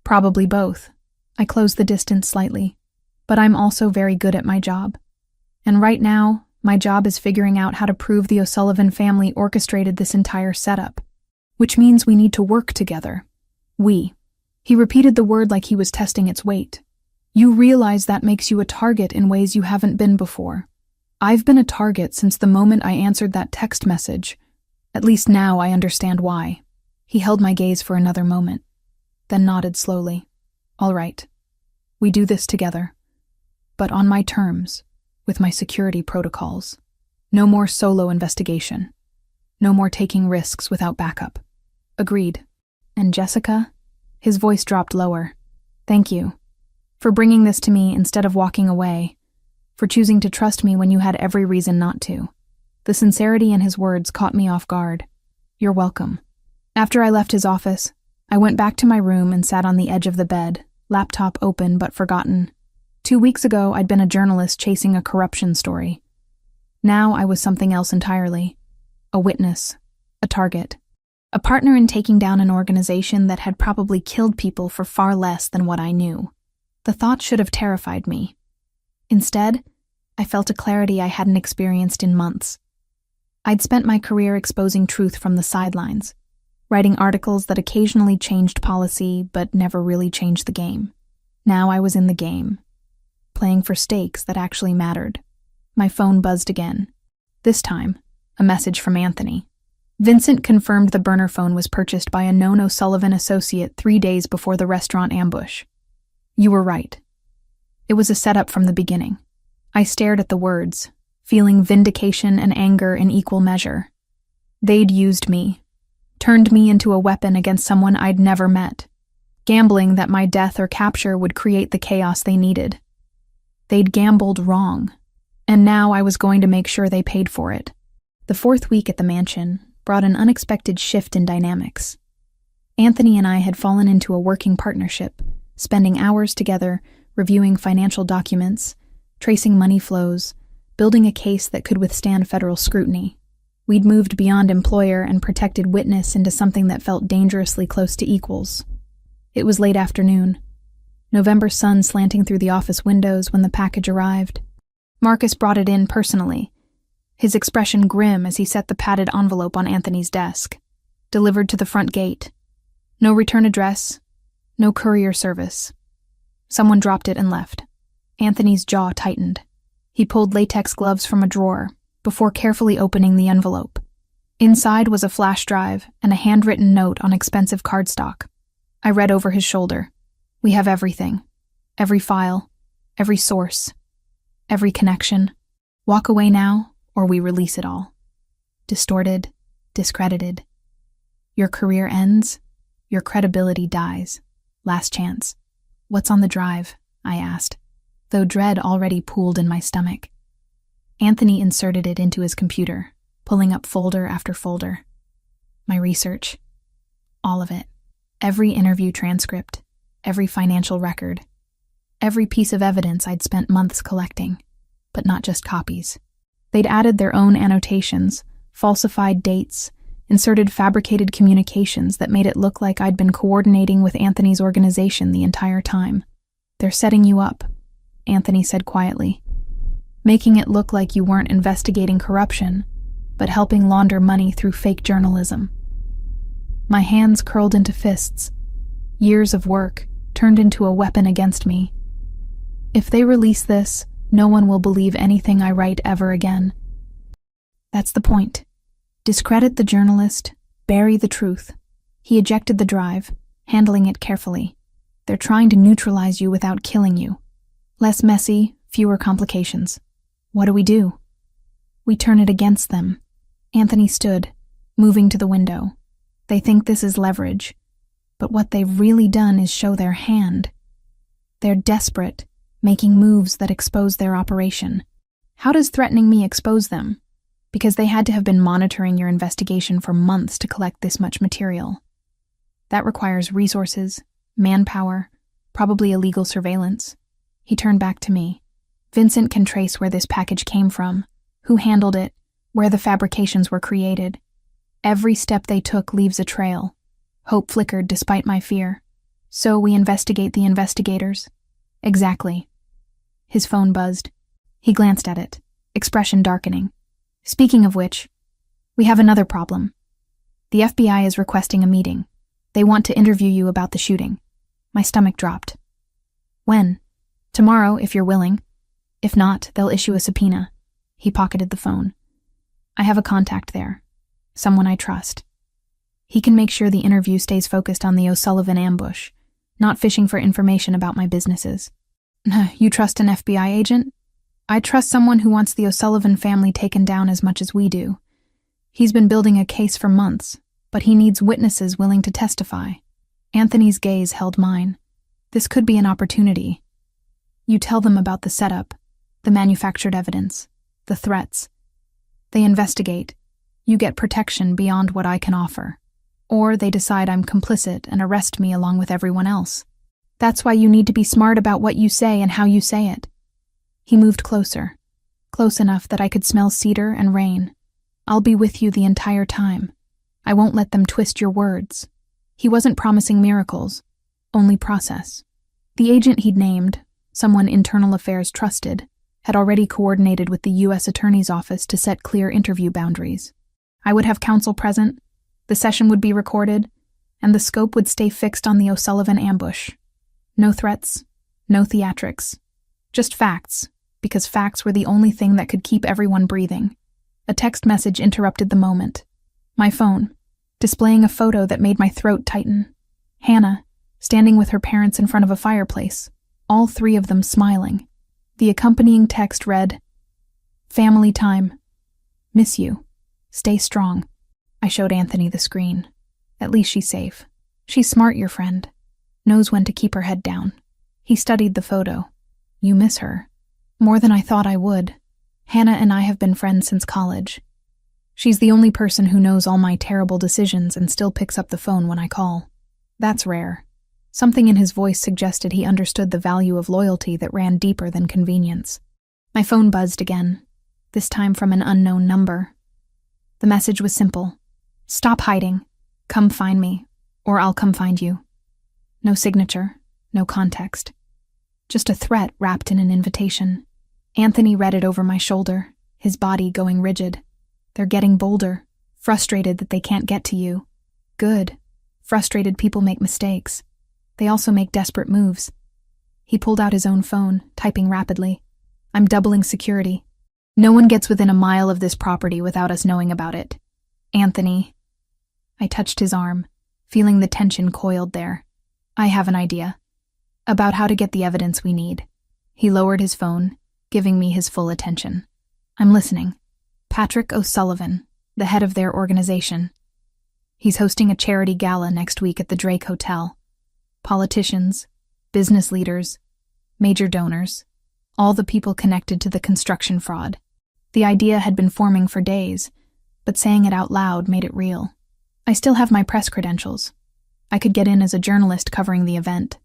Probably both. I closed the distance slightly. But I'm also very good at my job. And right now, my job is figuring out how to prove the O'Sullivan family orchestrated this entire setup. Which means we need to work together. We. He repeated the word like he was testing its weight. You realize that makes you a target in ways you haven't been before. I've been a target since the moment I answered that text message. At least now I understand why. He held my gaze for another moment, then nodded slowly. All right. We do this together. But on my terms, with my security protocols. No more solo investigation. No more taking risks without backup. Agreed. And Jessica? His voice dropped lower. Thank you. For bringing this to me instead of walking away. For choosing to trust me when you had every reason not to. The sincerity in his words caught me off guard. You're welcome. After I left his office, I went back to my room and sat on the edge of the bed, laptop open but forgotten. 2 weeks ago, I'd been a journalist chasing a corruption story. Now I was something else entirely. A witness. A target. A partner in taking down an organization that had probably killed people for far less than what I knew. The thought should have terrified me. Instead, I felt a clarity I hadn't experienced in months. I'd spent my career exposing truth from the sidelines, writing articles that occasionally changed policy but never really changed the game. Now I was in the game, playing for stakes that actually mattered. My phone buzzed again. This time, a message from Anthony. Vincent confirmed the burner phone was purchased by a known O'Sullivan associate 3 days before the restaurant ambush. You were right. It was a setup from the beginning. I stared at the words, feeling vindication and anger in equal measure. They'd used me, turned me into a weapon against someone I'd never met, gambling that my death or capture would create the chaos they needed. They'd gambled wrong, and now I was going to make sure they paid for it. The 4th week at the mansion brought an unexpected shift in dynamics. Anthony and I had fallen into a working partnership, spending hours together reviewing financial documents, tracing money flows, building a case that could withstand federal scrutiny. We'd moved beyond employer and protected witness into something that felt dangerously close to equals. It was late afternoon. November sun slanting through the office windows when the package arrived. Marcus brought it in personally, his expression grim as he set the padded envelope on Anthony's desk. Delivered to the front gate. No return address, no courier service. Someone dropped it and left. Anthony's jaw tightened. He pulled latex gloves from a drawer before carefully opening the envelope. Inside was a flash drive and a handwritten note on expensive cardstock. I read over his shoulder. We have everything. Every file, every source, every connection. Walk away now, or we release it all. Distorted, discredited. Your career ends, your credibility dies. Last chance. What's on the drive? I asked, though dread already pooled in my stomach. Anthony inserted it into his computer, pulling up folder after folder. My research. All of it. Every interview transcript, every financial record, every piece of evidence I'd spent months collecting, but not just copies. They'd added their own annotations, falsified dates, inserted fabricated communications that made it look like I'd been coordinating with Anthony's organization the entire time. They're setting you up, Anthony said quietly, making it look like you weren't investigating corruption, but helping launder money through fake journalism. My hands curled into fists. Years of work turned into a weapon against me. If they release this, no one will believe anything I write ever again. That's the point. Discredit the journalist, bury the truth. He ejected the drive, handling it carefully. They're trying to neutralize you without killing you. Less messy, fewer complications. What do? We turn it against them. Anthony stood, moving to the window. They think this is leverage, but what they've really done is show their hand. They're desperate, making moves that expose their operation. How does threatening me expose them? Because they had to have been monitoring your investigation for months to collect this much material. That requires resources, manpower, probably illegal surveillance. He turned back to me. Vincent can trace where this package came from, who handled it, where the fabrications were created. Every step they took leaves a trail. Hope flickered despite my fear. So we investigate the investigators. Exactly. His phone buzzed. He glanced at it, expression darkening. Speaking of which, we have another problem. The FBI is requesting a meeting. They want to interview you about the shooting. My stomach dropped. When? Tomorrow, if you're willing. If not, they'll issue a subpoena. He pocketed the phone. I have a contact there. Someone I trust. He can make sure the interview stays focused on the O'Sullivan ambush, not fishing for information about my businesses. You trust an FBI agent? I trust someone who wants the O'Sullivan family taken down as much as we do. He's been building a case for months, but he needs witnesses willing to testify. Anthony's gaze held mine. This could be an opportunity. You tell them about the setup, the manufactured evidence, the threats. They investigate. You get protection beyond what I can offer. Or they decide I'm complicit and arrest me along with everyone else. That's why you need to be smart about what you say and how you say it. He moved closer, close enough that I could smell cedar and rain. I'll be with you the entire time. I won't let them twist your words. He wasn't promising miracles, only process. The agent he'd named, someone Internal Affairs trusted, had already coordinated with the U.S. Attorney's Office to set clear interview boundaries. I would have counsel present, the session would be recorded, and the scope would stay fixed on the O'Sullivan ambush. No threats, no theatrics. Just facts, because facts were the only thing that could keep everyone breathing. A text message interrupted the moment. My phone, displaying a photo that made my throat tighten. Hannah, standing with her parents in front of a fireplace, all three of them smiling. The accompanying text read, "Family time. Miss you. Stay strong." I showed Anthony the screen. At least she's safe. She's smart, your friend. Knows when to keep her head down. He studied the photo. You miss her. More than I thought I would. Hannah and I have been friends since college. She's the only person who knows all my terrible decisions and still picks up the phone when I call. That's rare. Something in his voice suggested he understood the value of loyalty that ran deeper than convenience. My phone buzzed again, this time from an unknown number. The message was simple. Stop hiding. Come find me, or I'll come find you. No signature, no context. Just a threat wrapped in an invitation. Anthony read it over my shoulder, his body going rigid. They're getting bolder, frustrated that they can't get to you. Good. Frustrated people make mistakes. They also make desperate moves. He pulled out his own phone, typing rapidly. I'm doubling security. No one gets within a mile of this property without us knowing about it. Anthony. I touched his arm, feeling the tension coiled there. I have an idea. About how to get the evidence we need. He lowered his phone, giving me his full attention. I'm listening. Patrick O'Sullivan, the head of their organization. He's hosting a charity gala next week at the Drake Hotel. Politicians, business leaders, major donors, all the people connected to the construction fraud. The idea had been forming for days, but saying it out loud made it real. I still have my press credentials. I could get in as a journalist covering the event.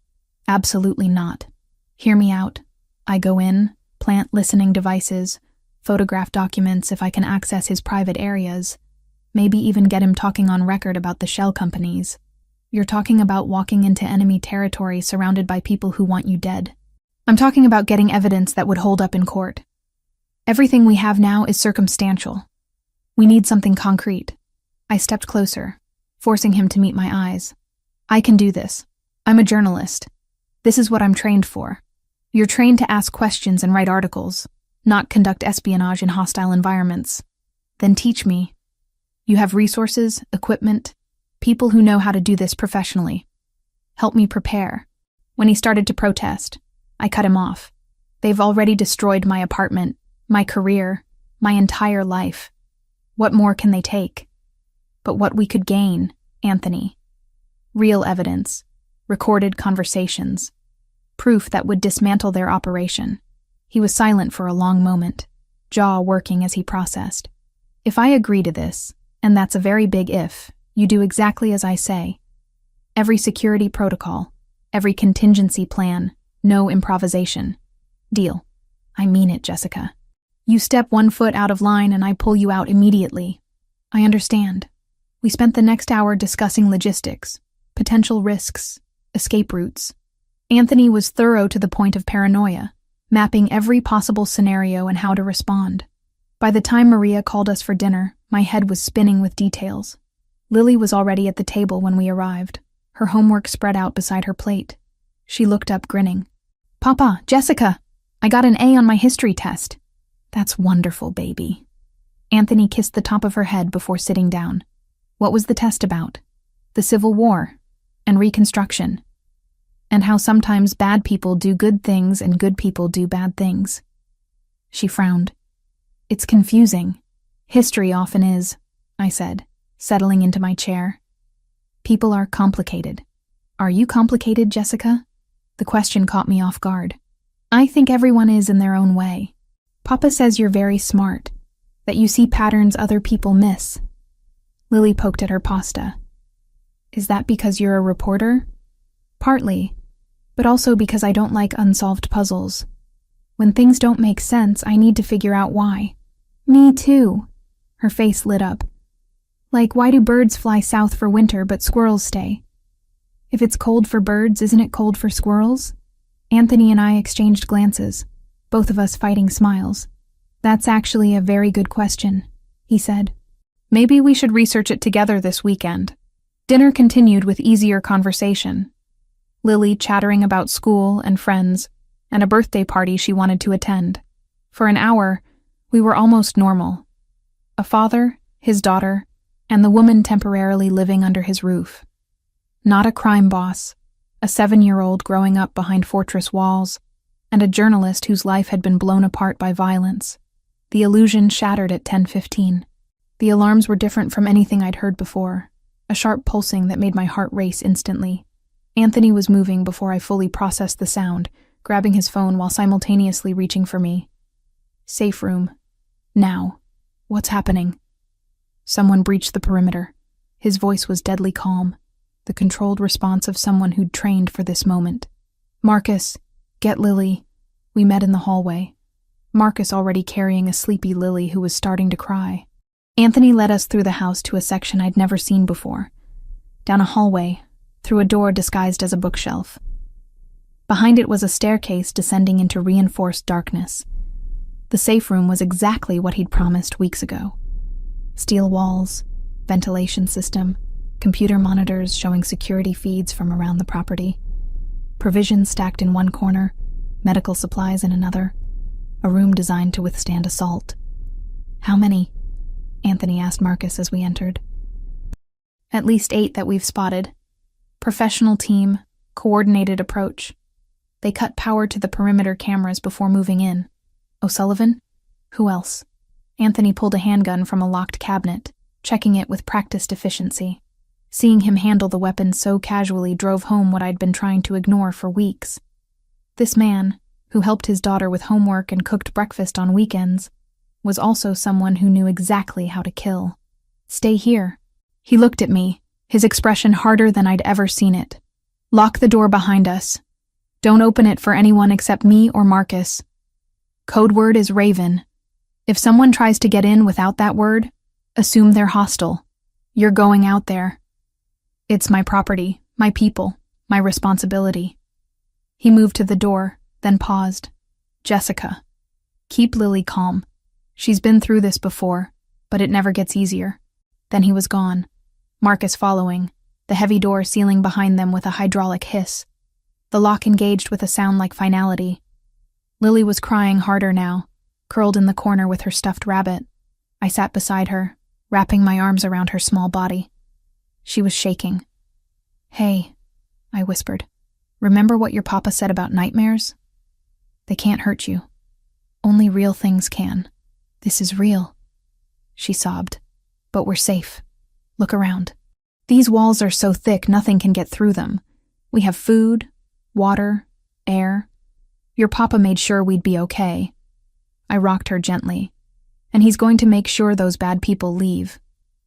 Absolutely not. Hear me out. I go in, plant listening devices, photograph documents if I can access his private areas, maybe even get him talking on record about the shell companies. You're talking about walking into enemy territory surrounded by people who want you dead. I'm talking about getting evidence that would hold up in court. Everything we have now is circumstantial. We need something concrete. I stepped closer, forcing him to meet my eyes. I can do this. I'm a journalist. This is what I'm trained for. You're trained to ask questions and write articles, not conduct espionage in hostile environments. Then teach me. You have resources, equipment, people who know how to do this professionally. Help me prepare. When he started to protest, I cut him off. They've already destroyed my apartment, my career, my entire life. What more can they take? But what we could gain, Anthony. Real evidence, recorded conversations, proof that would dismantle their operation. He was silent for a long moment, jaw working as he processed. If I agree to this, and that's a very big if, you do exactly as I say. Every security protocol, every contingency plan, no improvisation. Deal. I mean it, Jessica. You step 1 foot out of line and I pull you out immediately. I understand. We spent the next hour discussing logistics, potential risks, escape routes. Anthony was thorough to the point of paranoia, mapping every possible scenario and how to respond. By the time Maria called us for dinner, my head was spinning with details. Lily was already at the table when we arrived, her homework spread out beside her plate. She looked up grinning. Papa, Jessica, I got an A on my history test. That's wonderful, baby. Anthony kissed the top of her head before sitting down. What was the test about? The Civil War and Reconstruction, and how sometimes bad people do good things and good people do bad things. She frowned. It's confusing. History often is, I said, settling into my chair. People are complicated. Are you complicated, Jessica? The question caught me off guard. I think everyone is in their own way. Papa says you're very smart, that you see patterns other people miss. Lily poked at her pasta. Is that because you're a reporter? Partly, but also because I don't like unsolved puzzles. When things don't make sense, I need to figure out why. Me too. Her face lit up. Like, why do birds fly south for winter but squirrels stay? If it's cold for birds, isn't it cold for squirrels? Anthony and I exchanged glances, both of us fighting smiles. That's actually a very good question, he said. Maybe we should research it together this weekend. Dinner continued with easier conversation. Lily chattering about school and friends, and a birthday party she wanted to attend. For an hour, we were almost normal. A father, his daughter, and the woman temporarily living under his roof. Not a crime boss, a 7-year-old growing up behind fortress walls, and a journalist whose life had been blown apart by violence. The illusion shattered at 10:15. The alarms were different from anything I'd heard before, a sharp pulsing that made my heart race instantly. Anthony was moving before I fully processed the sound, grabbing his phone while simultaneously reaching for me. Safe room. Now. What's happening? Someone breached the perimeter. His voice was deadly calm, the controlled response of someone who'd trained for this moment. Marcus, get Lily. We met in the hallway. Marcus already carrying a sleepy Lily who was starting to cry. Anthony led us through the house to a section I'd never seen before. Down a hallway, through a door disguised as a bookshelf. Behind it was a staircase descending into reinforced darkness. The safe room was exactly what he'd promised weeks ago. Steel walls, ventilation system, computer monitors showing security feeds from around the property. Provisions stacked in one corner, medical supplies in another. A room designed to withstand assault. How many? Anthony asked Marcus as we entered. At least 8 that we've spotted. Professional team, coordinated approach. They cut power to the perimeter cameras before moving in. O'Sullivan? Who else? Anthony pulled a handgun from a locked cabinet, checking it with practiced efficiency. Seeing him handle the weapon so casually drove home what I'd been trying to ignore for weeks. This man, who helped his daughter with homework and cooked breakfast on weekends, was also someone who knew exactly how to kill. Stay here. He looked at me, his expression harder than I'd ever seen it. Lock the door behind us. Don't open it for anyone except me or Marcus. Code word is Raven. If someone tries to get in without that word, assume they're hostile. You're going out there. It's my property, my people, my responsibility. He moved to the door, then paused. Jessica, keep Lily calm. She's been through this before, but it never gets easier. Then he was gone, Marcus following, the heavy door sealing behind them with a hydraulic hiss. The lock engaged with a sound like finality. Lily was crying harder now, curled in the corner with her stuffed rabbit. I sat beside her, wrapping my arms around her small body. She was shaking. Hey, I whispered. Remember what your papa said about nightmares? They can't hurt you. Only real things can. This is real. She sobbed. But we're safe. Look around. These walls are so thick nothing can get through them. We have food, water, air. Your papa made sure we'd be okay. I rocked her gently. And he's going to make sure those bad people leave.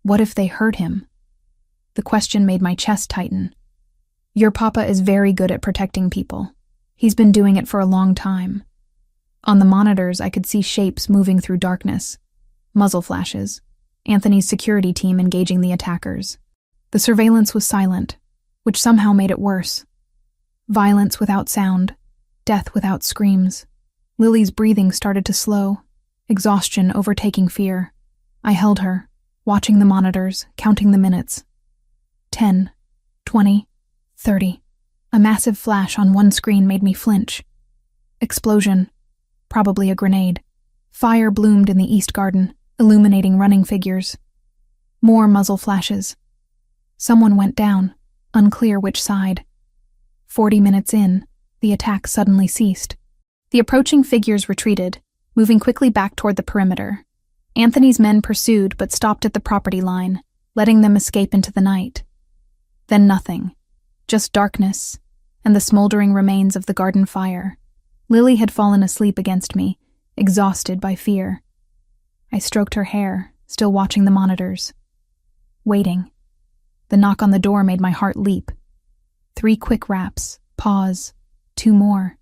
What if they hurt him? The question made my chest tighten. Your papa is very good at protecting people. He's been doing it for a long time. On the monitors, I could see shapes moving through darkness. Muzzle flashes. Anthony's security team engaging the attackers. The surveillance was silent, which somehow made it worse. Violence without sound. Death without screams. Lily's breathing started to slow, exhaustion overtaking fear. I held her, watching the monitors, counting the minutes. 10, 20, 30. A massive flash on one screen made me flinch. Explosion. Probably a grenade. Fire bloomed in the east garden, illuminating running figures. More muzzle flashes. Someone went down, unclear which side. 40 minutes in, the attack suddenly ceased. The approaching figures retreated, moving quickly back toward the perimeter. Anthony's men pursued but stopped at the property line, letting them escape into the night. Then nothing. Just darkness, and the smoldering remains of the garden fire. Lily had fallen asleep against me, exhausted by fear. I stroked her hair, still watching the monitors. Waiting. The knock on the door made my heart leap. 3 quick raps, pause, 2 more.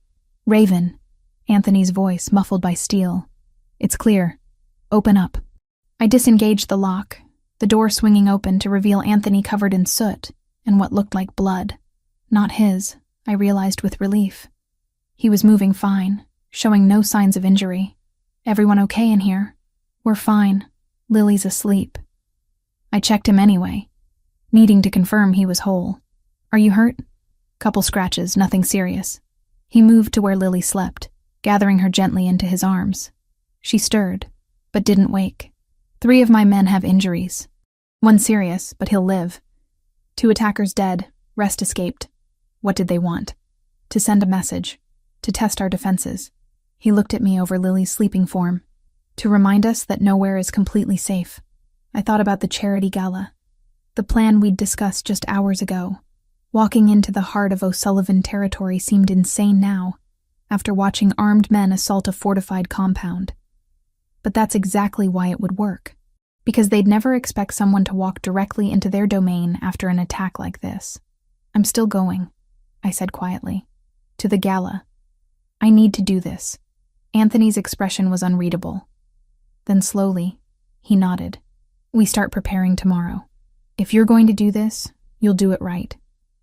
Raven, Anthony's voice muffled by steel. It's clear. Open up. I disengaged the lock, the door swinging open to reveal Anthony covered in soot and what looked like blood. Not his, I realized with relief. He was moving fine, showing no signs of injury. Everyone okay in here? We're fine. Lily's asleep. I checked him anyway, needing to confirm he was whole. Are you hurt? Couple scratches, nothing serious. He moved to where Lily slept, gathering her gently into his arms. She stirred, but didn't wake. 3 of my men have injuries. 1 serious, but he'll live. 2 attackers dead, rest escaped. What did they want? To send a message. To test our defenses. He looked at me over Lily's sleeping form. To remind us that nowhere is completely safe. I thought about the charity gala. The plan we'd discussed just hours ago. Walking into the heart of O'Sullivan territory seemed insane now, after watching armed men assault a fortified compound. But that's exactly why it would work. Because they'd never expect someone to walk directly into their domain after an attack like this. I'm still going, I said quietly. To the gala. I need to do this. Anthony's expression was unreadable. Then slowly, he nodded. We start preparing tomorrow. If you're going to do this, you'll do it right.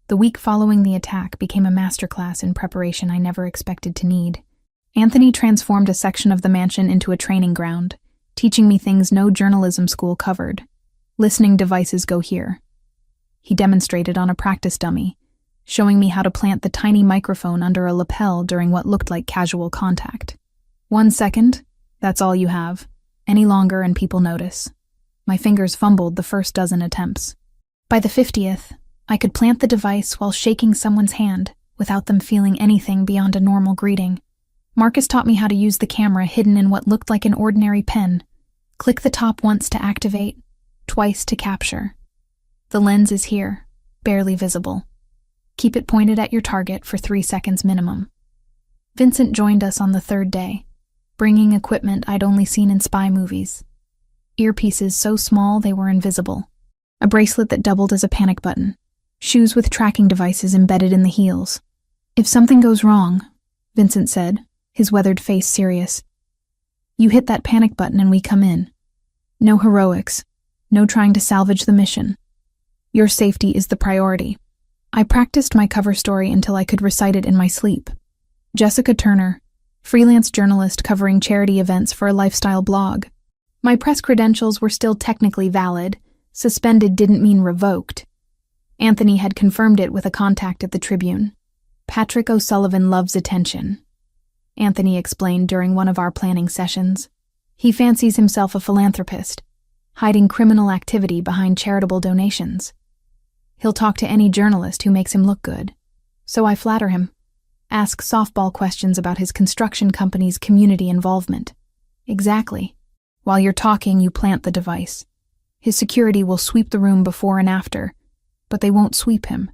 The week following the attack became a masterclass in preparation I never expected to need. Anthony transformed a section of the mansion into a training ground, teaching me things no journalism school covered. Listening devices go here. He demonstrated on a practice dummy, showing me how to plant the tiny microphone under a lapel during what looked like casual contact. 1 second, that's all you have. Any longer and people notice. My fingers fumbled the first dozen attempts. By the 50th, I could plant the device while shaking someone's hand without them feeling anything beyond a normal greeting. Marcus taught me how to use the camera hidden in what looked like an ordinary pen. Click the top once to activate, twice to capture. The lens is here, barely visible. Keep it pointed at your target for 3 seconds minimum. Vincent joined us on the third day, bringing equipment I'd only seen in spy movies. Earpieces so small they were invisible. A bracelet that doubled as a panic button. Shoes with tracking devices embedded in the heels. "If something goes wrong," Vincent said, his weathered face serious, "you hit that panic button and we come in. No heroics, no trying to salvage the mission. Your safety is the priority." I practiced my cover story until I could recite it in my sleep. Jessica Turner, freelance journalist covering charity events for a lifestyle blog. My press credentials were still technically valid. Suspended didn't mean revoked. Anthony had confirmed it with a contact at the Tribune. "Patrick O'Sullivan loves attention," Anthony explained during one of our planning sessions. "He fancies himself a philanthropist, hiding criminal activity behind charitable donations. He'll talk to any journalist who makes him look good. So I flatter him. Ask softball questions about his construction company's community involvement." "Exactly. While you're talking, you plant the device. His security will sweep the room before and after, but they won't sweep him.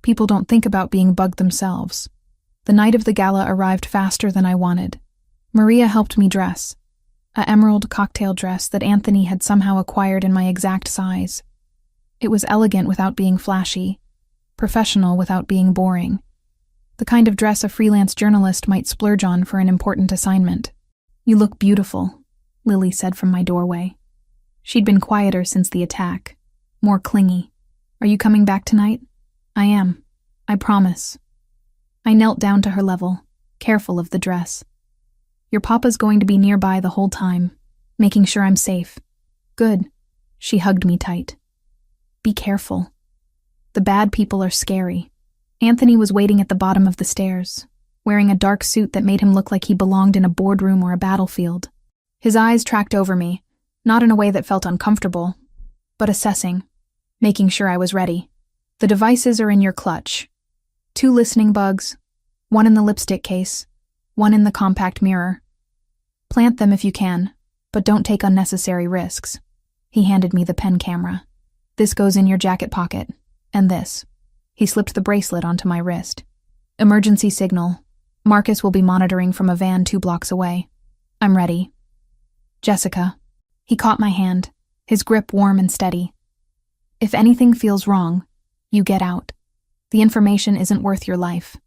People don't think about being bugged themselves." The night of the gala arrived faster than I wanted. Maria helped me dress. An emerald cocktail dress that Anthony had somehow acquired in my exact size. It was elegant without being flashy, professional without being boring. The kind of dress a freelance journalist might splurge on for an important assignment. "You look beautiful," Lily said from my doorway. She'd been quieter since the attack, more clingy. "Are you coming back tonight?" "I am. I promise." I knelt down to her level, careful of the dress. "Your papa's going to be nearby the whole time, making sure I'm safe." "Good." She hugged me tight. "Be careful. The bad people are scary." Anthony was waiting at the bottom of the stairs, wearing a dark suit that made him look like he belonged in a boardroom or a battlefield. His eyes tracked over me, not in a way that felt uncomfortable, but assessing, making sure I was ready. "The devices are in your clutch. 2 listening bugs, 1 in the lipstick case, 1 in the compact mirror. Plant them if you can, but don't take unnecessary risks." He handed me the pen camera. "This goes in your jacket pocket, and this." He slipped the bracelet onto my wrist. "Emergency signal. Marcus will be monitoring from a van 2 blocks away. I'm ready." "Jessica." He caught my hand, his grip warm and steady. "If anything feels wrong, you get out. The information isn't worth your life."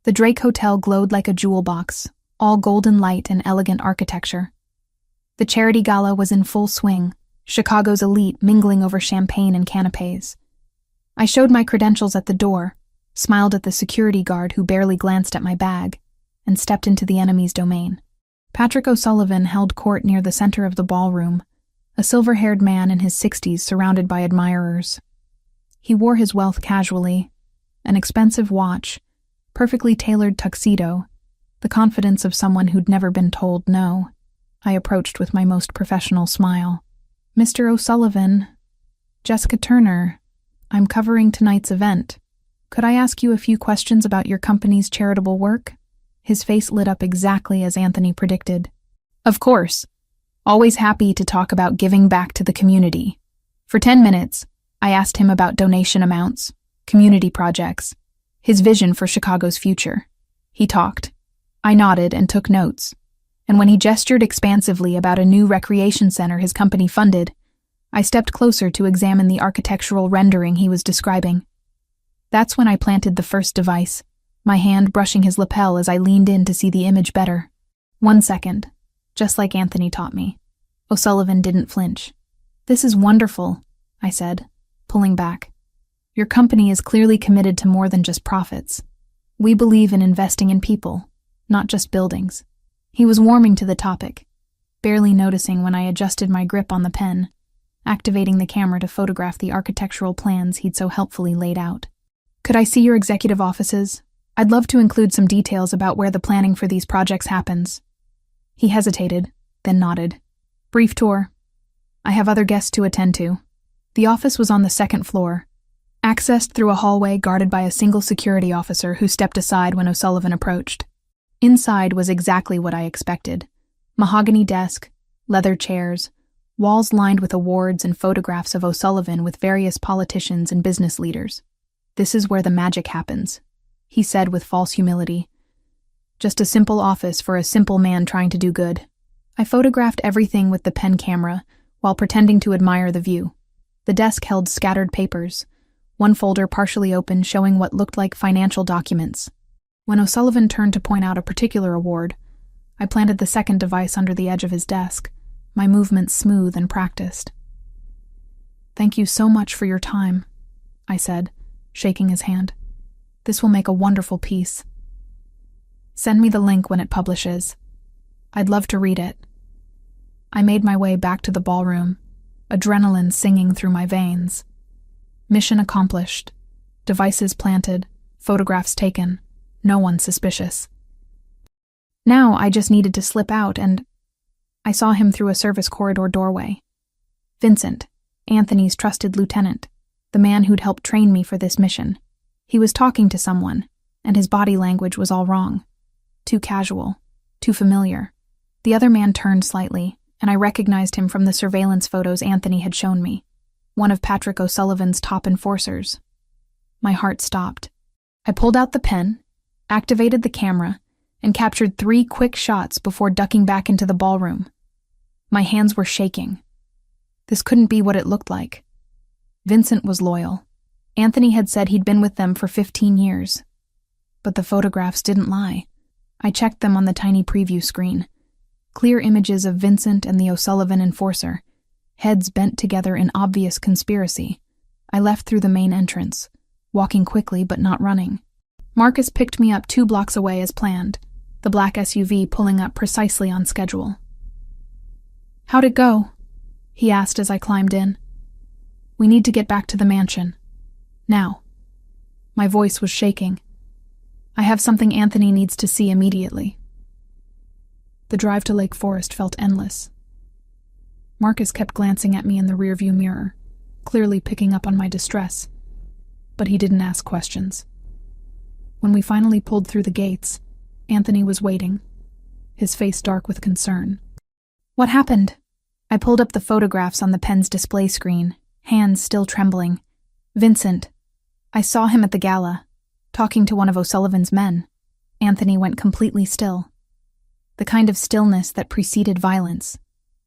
The Drake Hotel glowed like a jewel box, all golden light and elegant architecture. The charity gala was in full swing, Chicago's elite mingling over champagne and canapes. I showed my credentials at the door, smiled at the security guard who barely glanced at my bag, and stepped into the enemy's domain. Patrick O'Sullivan held court near the center of the ballroom, a silver-haired man in his 60s surrounded by admirers. He wore his wealth casually, an expensive watch, perfectly tailored tuxedo, the confidence of someone who'd never been told no. I approached with my most professional smile. "Mr. O'Sullivan, Jessica Turner, I'm covering tonight's event. Could I ask you a few questions about your company's charitable work?" His face lit up exactly as Anthony predicted. "Of course. Always happy to talk about giving back to the community." For 10 minutes, I asked him about donation amounts, community projects, his vision for Chicago's future. He talked. I nodded and took notes. And when he gestured expansively about a new recreation center his company funded, I stepped closer to examine the architectural rendering he was describing. That's when I planted the first device, my hand brushing his lapel as I leaned in to see the image better. 1 second, just like Anthony taught me. O'Sullivan didn't flinch. "This is wonderful," I said, pulling back. "Your company is clearly committed to more than just profits. We believe in investing in people, not just buildings." He was warming to the topic, barely noticing when I adjusted my grip on the pen, activating the camera to photograph the architectural plans he'd so helpfully laid out. "Could I see your executive offices? I'd love to include some details about where the planning for these projects happens." He hesitated, then nodded. "Brief tour. I have other guests to attend to." The office was on the 2nd floor, accessed through a hallway guarded by a single security officer who stepped aside when O'Sullivan approached. Inside was exactly what I expected. Mahogany desk, leather chairs, walls lined with awards and photographs of O'Sullivan with various politicians and business leaders. "This is where the magic happens," he said with false humility. "Just a simple office for a simple man trying to do good." I photographed everything with the pen camera while pretending to admire the view. The desk held scattered papers, one folder partially open showing what looked like financial documents. When O'Sullivan turned to point out a particular award, I planted the second device under the edge of his desk, my movements smooth and practiced. "Thank you so much for your time," I said, shaking his hand. "This will make a wonderful piece. Send me the link when it publishes. I'd love to read it." I made my way back to the ballroom, adrenaline singing through my veins. Mission accomplished. Devices planted, photographs taken, no one suspicious. Now I just needed to slip out and I saw him through a service corridor doorway. Vincent, Anthony's trusted lieutenant, the man who'd helped train me for this mission. He was talking to someone, and his body language was all wrong. Too casual, too familiar. The other man turned slightly, and I recognized him from the surveillance photos Anthony had shown me. One of Patrick O'Sullivan's top enforcers. My heart stopped. I pulled out the pen, activated the camera, and captured 3 quick shots before ducking back into the ballroom. My hands were shaking. This couldn't be what it looked like. Vincent was loyal. Anthony had said he'd been with them for 15 years. But the photographs didn't lie. I checked them on the tiny preview screen. Clear images of Vincent and the O'Sullivan enforcer, heads bent together in obvious conspiracy. I left through the main entrance, walking quickly but not running. Marcus picked me up 2 blocks away as planned, the black SUV pulling up precisely on schedule. "How'd it go?" he asked as I climbed in. "We need to get back to the mansion. Now." My voice was shaking. "I have something Anthony needs to see immediately." The drive to Lake Forest felt endless. Marcus kept glancing at me in the rearview mirror, clearly picking up on my distress. But he didn't ask questions. When we finally pulled through the gates, Anthony was waiting, his face dark with concern. "What happened?" I pulled up the photographs on the pen's display screen, hands still trembling. "Vincent. I saw him at the gala, talking to one of O'Sullivan's men." Anthony went completely still. The kind of stillness that preceded violence.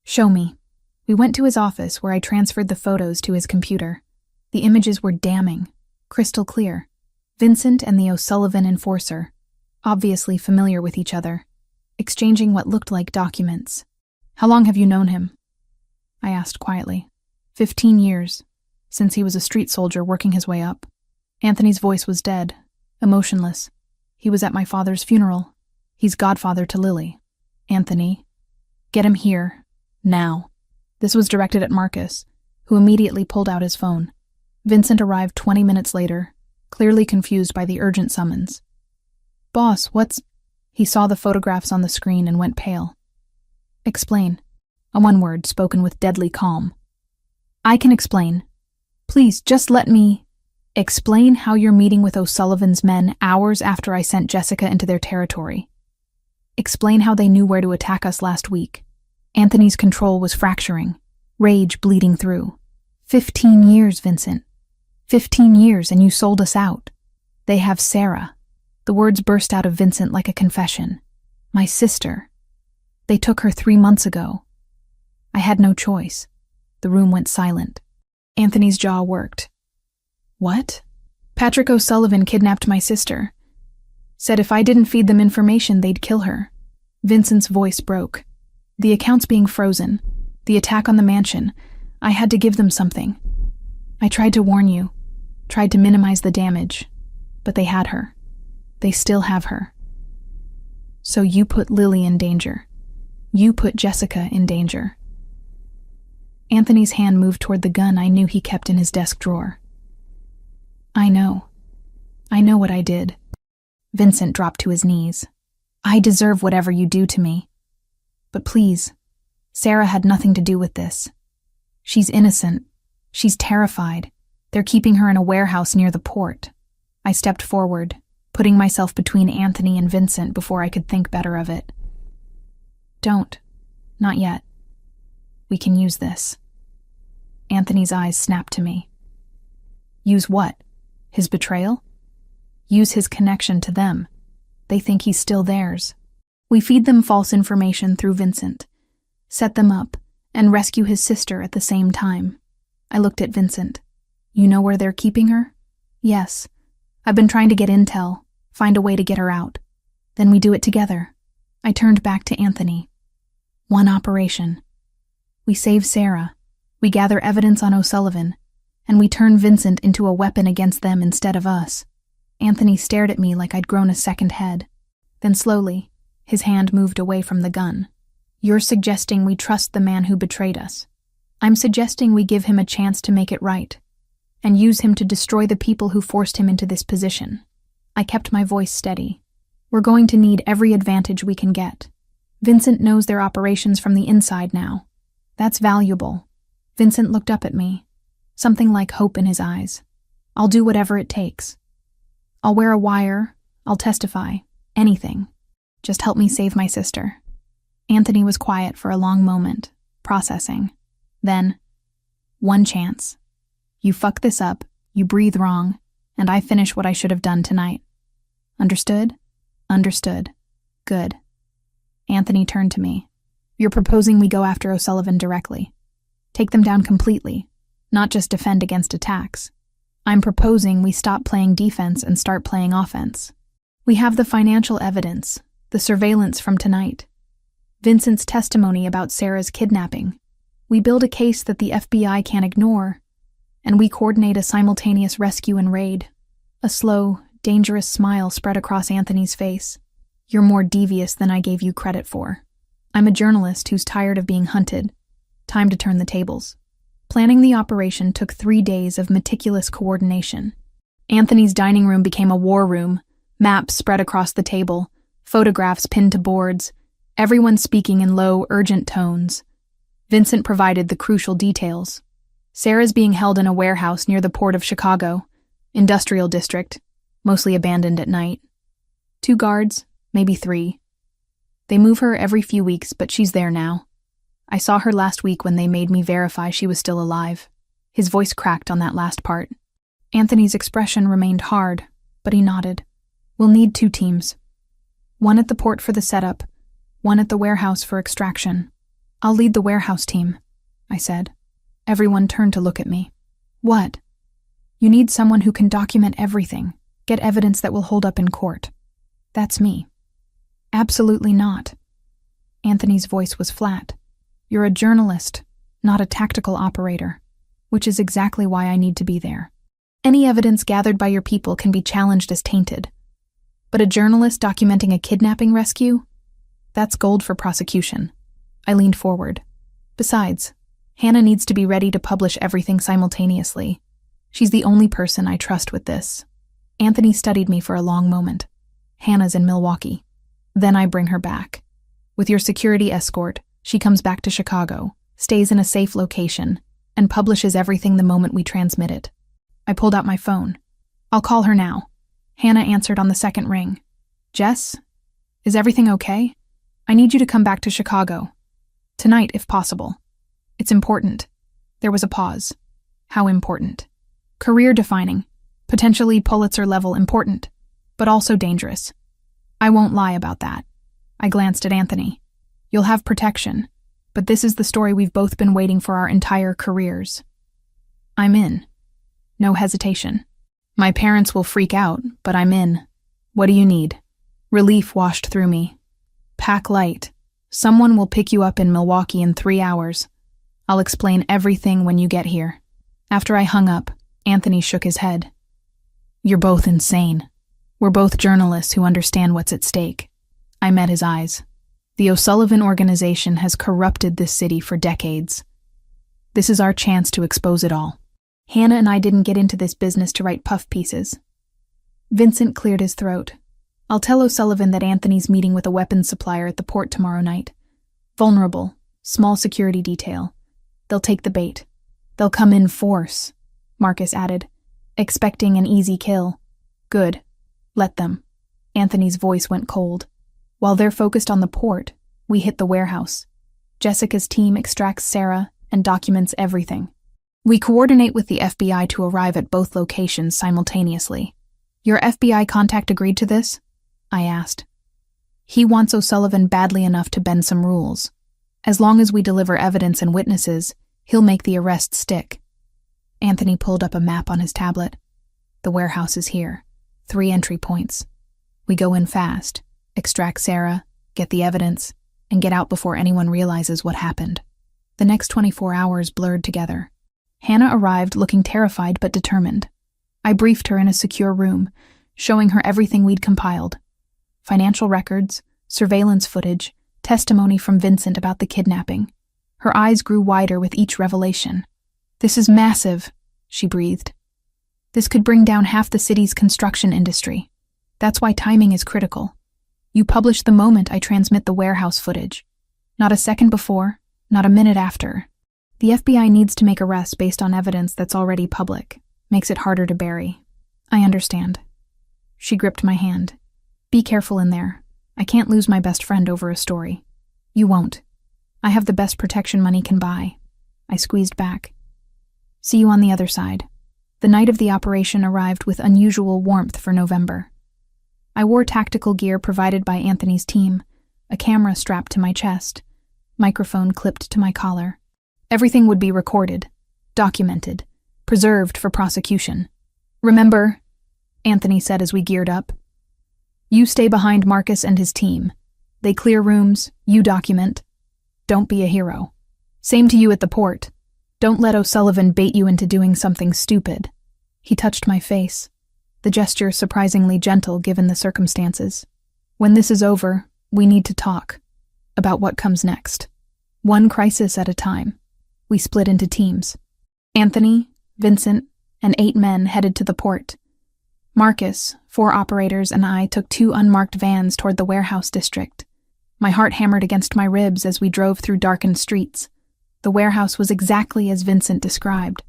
"Show me." We went to his office where I transferred the photos to his computer. The images were damning, crystal clear. Vincent and the O'Sullivan enforcer, obviously familiar with each other, exchanging what looked like documents. "How long have you known him?" I asked quietly. 15 years, since he was a street soldier working his way up." Anthony's voice was dead, emotionless. "He was at my father's funeral. He's godfather to Lily." "Anthony, get him here, now." This was directed at Marcus, who immediately pulled out his phone. Vincent arrived 20 minutes later, clearly confused by the urgent summons. "Boss, what's—" He saw the photographs on the screen and went pale. "Explain." A one word spoken with deadly calm. "I can explain. Please, just let me—" "Explain how you're meeting with O'Sullivan's men hours after I sent Jessica into their territory. Explain how they knew where to attack us last week. Anthony's control was fracturing, rage bleeding through. 15 years, Vincent. 15 years, and you sold us out. They have Sarah." The words burst out of Vincent like a confession. "My sister. They took her 3 months ago. I had no choice." The room went silent. Anthony's jaw worked. "What?" "Patrick O'Sullivan kidnapped my sister. Said if I didn't feed them information, they'd kill her." Vincent's voice broke. "The account's being frozen. The attack on the mansion. I had to give them something. I tried to warn you, tried to minimize the damage, but they had her. They still have her. So you put Lily in danger. You put Jessica in danger." Anthony's hand moved toward the gun I knew he kept in his desk drawer. I know what I did." Vincent dropped to his knees. "I deserve whatever you do to me. But please, Sarah had nothing to do with this. She's innocent. She's terrified. They're keeping her in a warehouse near the port. I stepped forward, putting myself between Anthony and Vincent before I could think better of it. Don't. Not yet. We can use this. Anthony's eyes snapped to me. Use what? His betrayal? Use his connection to them. They think he's still theirs. We feed them false information through Vincent, set them up, and rescue his sister at the same time. I looked at Vincent. You know where they're keeping her? Yes. I've been trying to get intel, find a way to get her out. Then we do it together. I turned back to Anthony. One operation. We save Sarah. We gather evidence on O'Sullivan, and we turn Vincent into a weapon against them instead of us. Anthony stared at me like I'd grown a second head. Then slowly, his hand moved away from the gun. You're suggesting we trust the man who betrayed us. I'm suggesting we give him a chance to make it right, and use him to destroy the people who forced him into this position. I kept my voice steady. We're going to need every advantage we can get. Vincent knows their operations from the inside now. That's valuable. Vincent looked up at me, something like hope in his eyes. I'll do whatever it takes. I'll wear a wire, I'll testify, anything. Just help me save my sister. Anthony was quiet for a long moment, processing. Then, one chance. You fuck this up, you breathe wrong, and I finish what I should have done tonight. Understood? Understood. Good. Anthony turned to me. You're proposing we go after O'Sullivan directly. Take them down completely, not just defend against attacks. I'm proposing we stop playing defense and start playing offense. We have the financial evidence, the surveillance from tonight, Vincent's testimony about Sarah's kidnapping. We build a case that the FBI can't ignore, and we coordinate a simultaneous rescue and raid. A slow, dangerous smile spread across Anthony's face. You're more devious than I gave you credit for. I'm a journalist who's tired of being hunted. Time to turn the tables. Planning the operation took 3 days of meticulous coordination. Anthony's dining room became a war room, maps spread across the table, photographs pinned to boards, everyone speaking in low, urgent tones. Vincent provided the crucial details. Sarah's being held in a warehouse near the port of Chicago, industrial district, mostly abandoned at night. 2 guards, maybe 3. They move her every few weeks, but she's there now. I saw her last week when they made me verify she was still alive. His voice cracked on that last part. Anthony's expression remained hard, but he nodded. We'll need 2 teams. One at the port for the setup, one at the warehouse for extraction. I'll lead the warehouse team, I said. Everyone turned to look at me. What? You need someone who can document everything, get evidence that will hold up in court. That's me. Absolutely not. Anthony's voice was flat. You're a journalist, not a tactical operator, which is exactly why I need to be there. Any evidence gathered by your people can be challenged as tainted. But a journalist documenting a kidnapping rescue? That's gold for prosecution. I leaned forward. Besides, Hannah needs to be ready to publish everything simultaneously. She's the only person I trust with this. Anthony studied me for a long moment. Hannah's in Milwaukee. Then I bring her back. With your security escort, she comes back to Chicago, stays in a safe location, and publishes everything the moment we transmit it. I pulled out my phone. I'll call her now. Hannah answered on the second ring. Jess? Is everything okay? I need you to come back to Chicago. Tonight, if possible. It's important. There was a pause. How important? Career-defining. Potentially Pulitzer-level important. But also dangerous. I won't lie about that. I glanced at Anthony. You'll have protection, but this is the story we've both been waiting for our entire careers. I'm in. No hesitation. My parents will freak out, but I'm in. What do you need? Relief washed through me. Pack light. Someone will pick you up in Milwaukee in 3 hours. I'll explain everything when you get here. After I hung up, Anthony shook his head. You're both insane. We're both journalists who understand what's at stake. I met his eyes. The O'Sullivan organization has corrupted this city for decades. This is our chance to expose it all. Hannah and I didn't get into this business to write puff pieces. Vincent cleared his throat. I'll tell O'Sullivan that Anthony's meeting with a weapons supplier at the port tomorrow night. Vulnerable, small security detail. They'll take the bait. They'll come in force. Marcus added, expecting an easy kill. Good. Let them. Anthony's voice went cold. While they're focused on the port, we hit the warehouse. Jessica's team extracts Sarah and documents everything. We coordinate with the FBI to arrive at both locations simultaneously. Your FBI contact agreed to this? I asked. He wants O'Sullivan badly enough to bend some rules. As long as we deliver evidence and witnesses, he'll make the arrest stick. Anthony pulled up a map on his tablet. The warehouse is here. 3 entry points. We go in fast, extract Sarah, get the evidence, and get out before anyone realizes what happened. The next 24 hours blurred together. Hannah arrived looking terrified but determined. I briefed her in a secure room, showing her everything we'd compiled. Financial records, surveillance footage, testimony from Vincent about the kidnapping. Her eyes grew wider with each revelation. This is massive, she breathed. This could bring down half the city's construction industry. That's why timing is critical. You publish the moment I transmit the warehouse footage. Not a second before, not a minute after. The FBI needs to make arrests based on evidence that's already public. Makes it harder to bury. I understand. She gripped my hand. Be careful in there. I can't lose my best friend over a story. You won't. I have the best protection money can buy. I squeezed back. See you on the other side. The night of the operation arrived with unusual warmth for November. I wore tactical gear provided by Anthony's team, a camera strapped to my chest, microphone clipped to my collar. Everything would be recorded, documented, preserved for prosecution. Remember, Anthony said as we geared up, you stay behind Marcus and his team. They clear rooms, you document. Don't be a hero. Same to you at the port. Don't let O'Sullivan bait you into doing something stupid. He touched my face, the gesture surprisingly gentle given the circumstances. When this is over, we need to talk about what comes next. One crisis at a time. We split into teams. Anthony, Vincent, and 8 men headed to the port. Marcus, 4 operators, and I took 2 unmarked vans toward the warehouse district. My heart hammered against my ribs as we drove through darkened streets. The warehouse was exactly as Vincent described.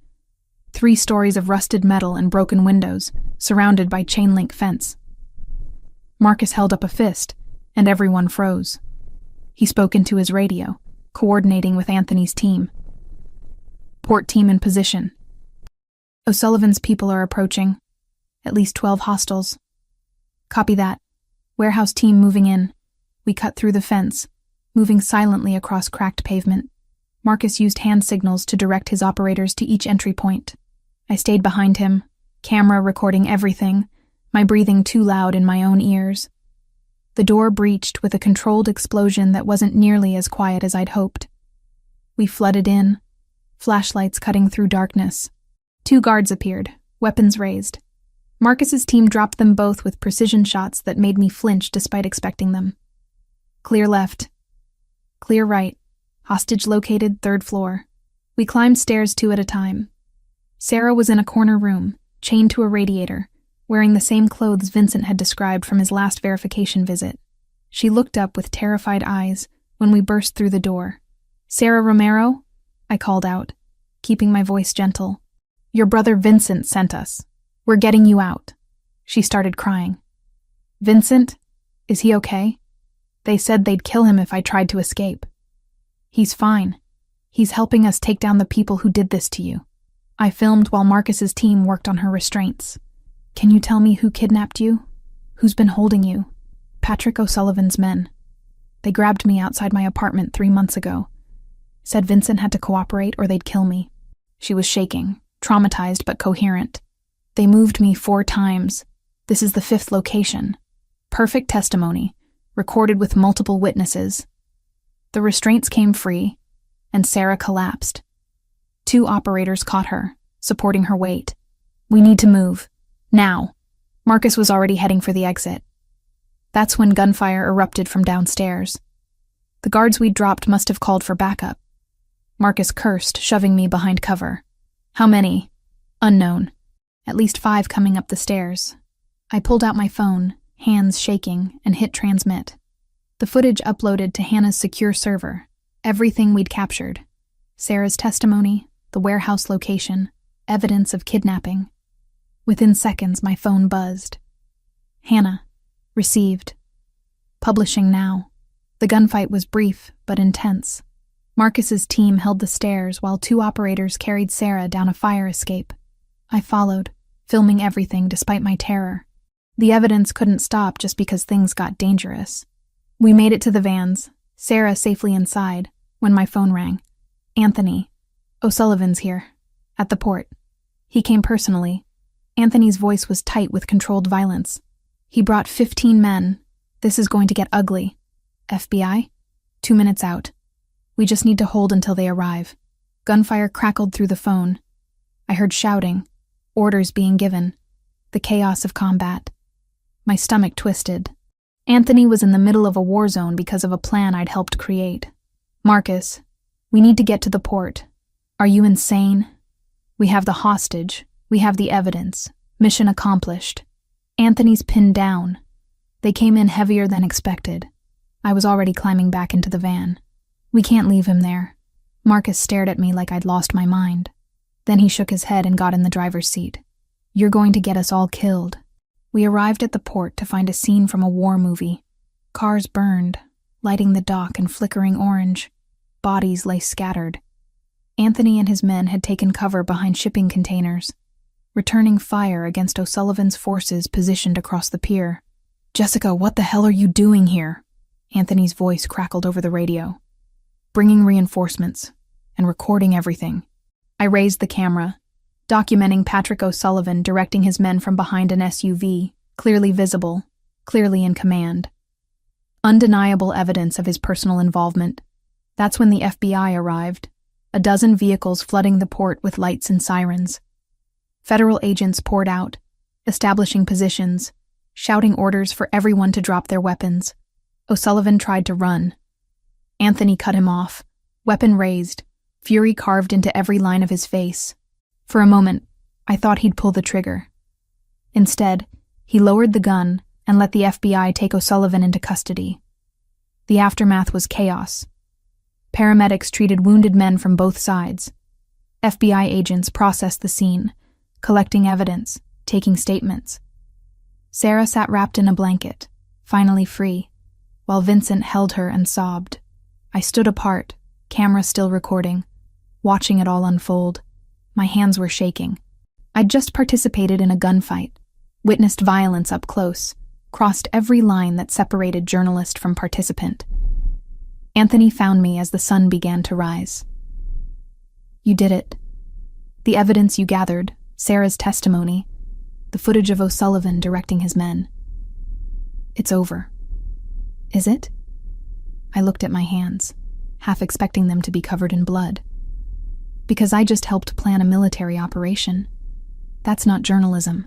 3 stories of rusted metal and broken windows, surrounded by chain-link fence. Marcus held up a fist, and everyone froze. He spoke into his radio, coordinating with Anthony's team. Port team in position. O'Sullivan's people are approaching. At least 12 hostiles. Copy that. Warehouse team moving in. We cut through the fence, moving silently across cracked pavement. Marcus used hand signals to direct his operators to each entry point. I stayed behind him, camera recording everything, my breathing too loud in my own ears. The door breached with a controlled explosion that wasn't nearly as quiet as I'd hoped. We flooded in, flashlights cutting through darkness. 2 guards appeared, weapons raised. Marcus's team dropped them both with precision shots that made me flinch despite expecting them. Clear left. Clear right. Hostage located, 3rd floor. We climbed stairs 2 at a time. Sarah was in a corner room, chained to a radiator, wearing the same clothes Vincent had described from his last verification visit. She looked up with terrified eyes when we burst through the door. Sarah Romero? I called out, keeping my voice gentle. Your brother Vincent sent us. We're getting you out. She started crying. Vincent? Is he okay? They said they'd kill him if I tried to escape. He's fine. He's helping us take down the people who did this to you. I filmed while Marcus's team worked on her restraints. Can you tell me who kidnapped you? Who's been holding you? Patrick O'Sullivan's men. They grabbed me outside my apartment 3 months ago. Said Vincent had to cooperate or they'd kill me. She was shaking, traumatized but coherent. They moved me 4 times. This is the 5th location. Perfect testimony, recorded with multiple witnesses. The restraints came free, and Sarah collapsed. 2 operators caught her, supporting her weight. We need to move. Now. Marcus was already heading for the exit. That's when gunfire erupted from downstairs. The guards we'd dropped must have called for backup. Marcus cursed, shoving me behind cover. How many? Unknown. At least 5 coming up the stairs. I pulled out my phone, hands shaking, and hit transmit. The footage uploaded to Hannah's secure server. Everything we'd captured. Sarah's testimony, the warehouse location, Evidence of kidnapping. Within seconds, my phone buzzed. Hannah. Received. Publishing now. The gunfight was brief, but intense. Marcus's team held the stairs while 2 operators carried Sarah down a fire escape. I followed, filming everything despite my terror. The evidence couldn't stop just because things got dangerous. We made it to the vans, Sarah safely inside, when my phone rang. Anthony. O'Sullivan's here. At the port. He came personally. Anthony's voice was tight with controlled violence. He brought 15 men. This is going to get ugly. FBI? 2 minutes out. We just need to hold until they arrive. Gunfire crackled through the phone. I heard shouting, orders being given, the chaos of combat. My stomach twisted. Anthony was in the middle of a war zone because of a plan I'd helped create. Marcus, we need to get to the port. Are you insane? We have the hostage. We have the evidence. Mission accomplished. Anthony's pinned down. They came in heavier than expected. I was already climbing back into the van. We can't leave him there. Marcus stared at me like I'd lost my mind. Then he shook his head and got in the driver's seat. You're going to get us all killed. We arrived at the port to find a scene from a war movie. Cars burned, lighting the dock in flickering orange. Bodies lay scattered. Anthony and his men had taken cover behind shipping containers, returning fire against O'Sullivan's forces positioned across the pier. Jessica, what the hell are you doing here? Anthony's voice crackled over the radio. Bringing reinforcements and recording everything. I raised the camera, documenting Patrick O'Sullivan directing his men from behind an SUV, clearly visible, clearly in command. Undeniable evidence of his personal involvement. That's when the FBI arrived, a dozen vehicles flooding the port with lights and sirens. Federal agents poured out, establishing positions, shouting orders for everyone to drop their weapons. O'Sullivan tried to run. Anthony cut him off, weapon raised, fury carved into every line of his face. For a moment, I thought he'd pull the trigger. Instead, he lowered the gun and let the FBI take O'Sullivan into custody. The aftermath was chaos. Paramedics treated wounded men from both sides. FBI agents processed the scene, collecting evidence, taking statements. Sarah sat wrapped in a blanket, finally free, while Vincent held her and sobbed. I stood apart, camera still recording, watching it all unfold. My hands were shaking. I'd just participated in a gunfight, witnessed violence up close, crossed every line that separated journalist from participant. Anthony found me as the sun began to rise. You did it. The evidence you gathered, Sarah's testimony, the footage of O'Sullivan directing his men. It's over. Is it? I looked at my hands, half expecting them to be covered in blood. Because I just helped plan a military operation. That's not journalism.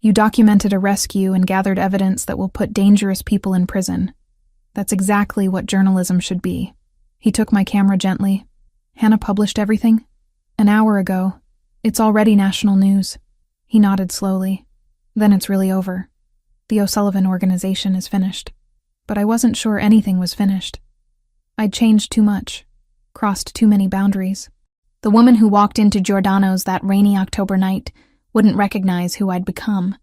You documented a rescue and gathered evidence that will put dangerous people in prison. That's exactly what journalism should be. He took my camera gently. Hannah published everything? An hour ago. It's already national news. He nodded slowly. Then it's really over. The O'Sullivan organization is finished. But I wasn't sure anything was finished. I'd changed too much, crossed too many boundaries. The woman who walked into Giordano's that rainy October night wouldn't recognize who I'd become.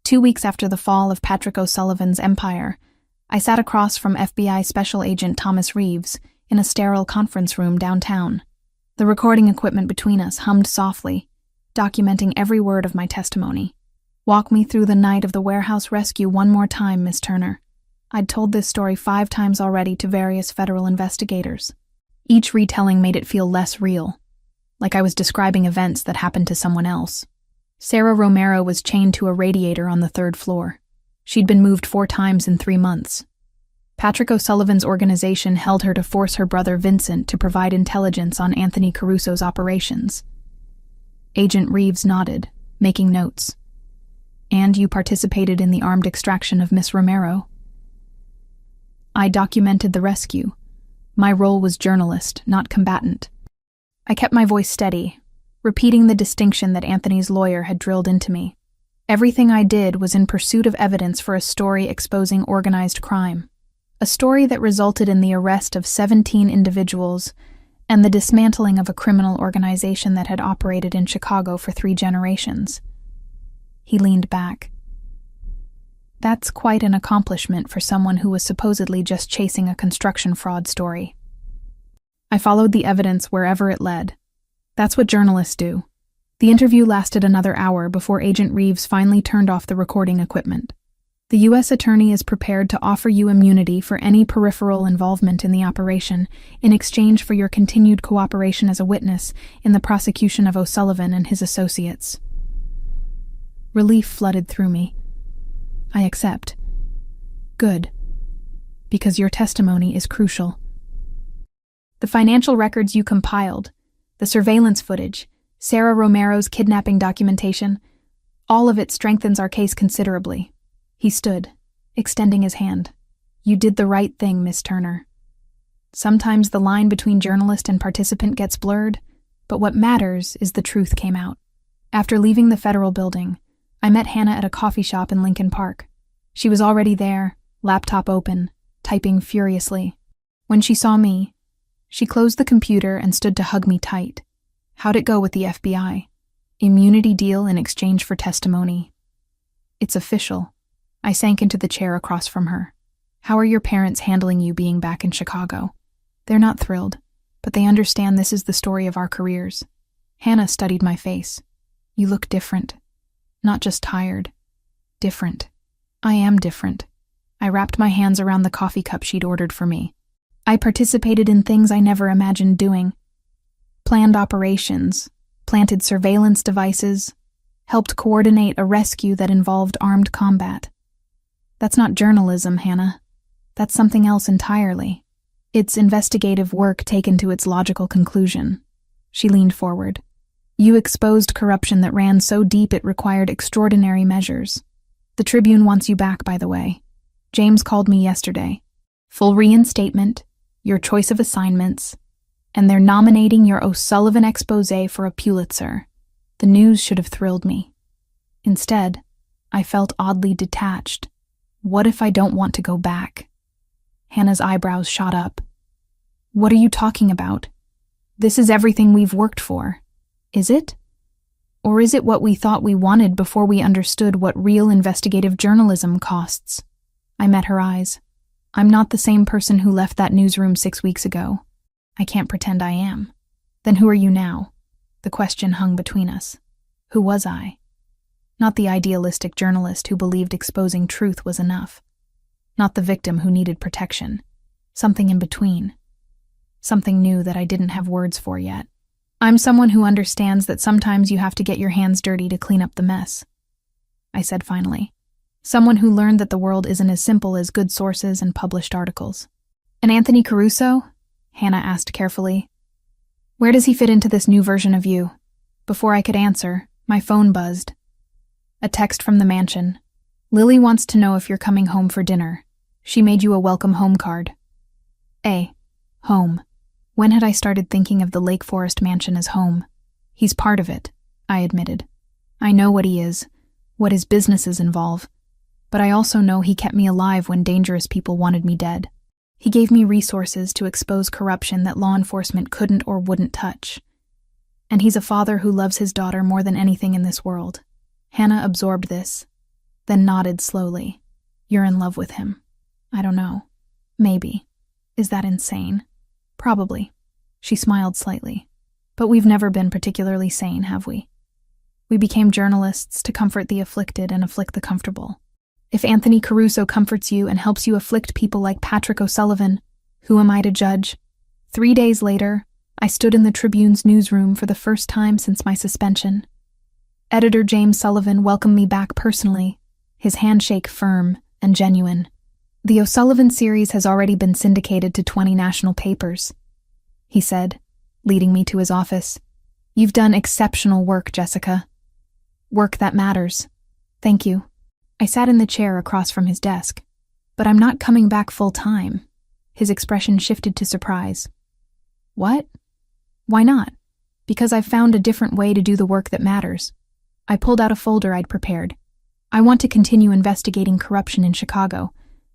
2 weeks after the fall of Patrick O'Sullivan's empire, I sat across from FBI Special Agent Thomas Reeves in a sterile conference room downtown. The recording equipment between us hummed softly, documenting every word of my testimony. Walk me through the night of the warehouse rescue one more time, Miss Turner. I'd told this story 5 times already to various federal investigators. Each retelling made it feel less real, like I was describing events that happened to someone else. Sarah Romero was chained to a radiator on the 3rd floor. She'd been moved 4 times in 3 months. Patrick O'Sullivan's organization held her to force her brother Vincent to provide intelligence on Anthony Caruso's operations. Agent Reeves nodded, making notes. And you participated in the armed extraction of Miss Romero. I documented the rescue. My role was journalist, not combatant. I kept my voice steady, repeating the distinction that Anthony's lawyer had drilled into me. Everything I did was in pursuit of evidence for a story exposing organized crime. A story that resulted in the arrest of 17 individuals and the dismantling of a criminal organization that had operated in Chicago for 3 generations. He leaned back. That's quite an accomplishment for someone who was supposedly just chasing a construction fraud story. I followed the evidence wherever it led. That's what journalists do. The interview lasted another hour before Agent Reeves finally turned off the recording equipment. The U.S. Attorney is prepared to offer you immunity for any peripheral involvement in the operation in exchange for your continued cooperation as a witness in the prosecution of O'Sullivan and his associates. Relief flooded through me. I accept. Good. Because your testimony is crucial. The financial records you compiled, the surveillance footage, Sarah Romero's kidnapping documentation, all of it strengthens our case considerably. He stood, extending his hand. You did the right thing, Miss Turner. Sometimes the line between journalist and participant gets blurred, but what matters is the truth came out. After leaving the federal building, I met Hannah at a coffee shop in Lincoln Park. She was already there, laptop open, typing furiously. When she saw me, she closed the computer and stood to hug me tight. How'd it go with the FBI? Immunity deal in exchange for testimony. It's official. I sank into the chair across from her. How are your parents handling you being back in Chicago? They're not thrilled, but they understand this is the story of our careers. Hannah studied my face. You look different. Not just tired. Different. I am different. I wrapped my hands around the coffee cup she'd ordered for me. I participated in things I never imagined doing. Planned operations, planted surveillance devices, helped coordinate a rescue that involved armed combat. That's not journalism, Hannah. That's something else entirely. It's investigative work taken to its logical conclusion. She leaned forward. You exposed corruption that ran so deep it required extraordinary measures. The Tribune wants you back, by the way. James called me yesterday. Full reinstatement, your choice of assignments, and they're nominating your O'Sullivan exposé for a Pulitzer. The news should have thrilled me. Instead, I felt oddly detached. What if I don't want to go back? Hannah's eyebrows shot up. What are you talking about? This is everything we've worked for. Is it? Or is it what we thought we wanted before we understood what real investigative journalism costs? I met her eyes. I'm not the same person who left that newsroom 6 weeks ago. I can't pretend I am. Then who are you now? The question hung between us. Who was I? Not the idealistic journalist who believed exposing truth was enough. Not the victim who needed protection. Something in between. Something new that I didn't have words for yet. I'm someone who understands that sometimes you have to get your hands dirty to clean up the mess, I said finally. Someone who learned that the world isn't as simple as good sources and published articles. And Anthony Caruso? Hannah asked carefully. Where does he fit into this new version of you? Before I could answer, my phone buzzed. A text from the mansion. Lily wants to know if you're coming home for dinner. She made you a welcome home card. Home. When had I started thinking of the Lake Forest mansion as home? He's part of it, I admitted. I know what he is, what his businesses involve, but I also know he kept me alive when dangerous people wanted me dead. He gave me resources to expose corruption that law enforcement couldn't or wouldn't touch. And he's a father who loves his daughter more than anything in this world. Hannah absorbed this, then nodded slowly. You're in love with him. I don't know. Maybe. Is that insane? Probably. She smiled slightly. But we've never been particularly sane, have we? We became journalists to comfort the afflicted and afflict the comfortable. If Anthony Caruso comforts you and helps you afflict people like Patrick O'Sullivan, who am I to judge? 3 days later, I stood in the Tribune's newsroom for the first time since my suspension. Editor James Sullivan welcomed me back personally, his handshake firm and genuine. The O'Sullivan series has already been syndicated to 20 national papers, he said, leading me to his office. You've done exceptional work, Jessica. Work that matters. Thank you. I sat in the chair across from his desk. But I'm not coming back full-time. His expression shifted to surprise. What? Why not? Because I've found a different way to do the work that matters. I pulled out a folder I'd prepared. I want to continue investigating corruption in Chicago,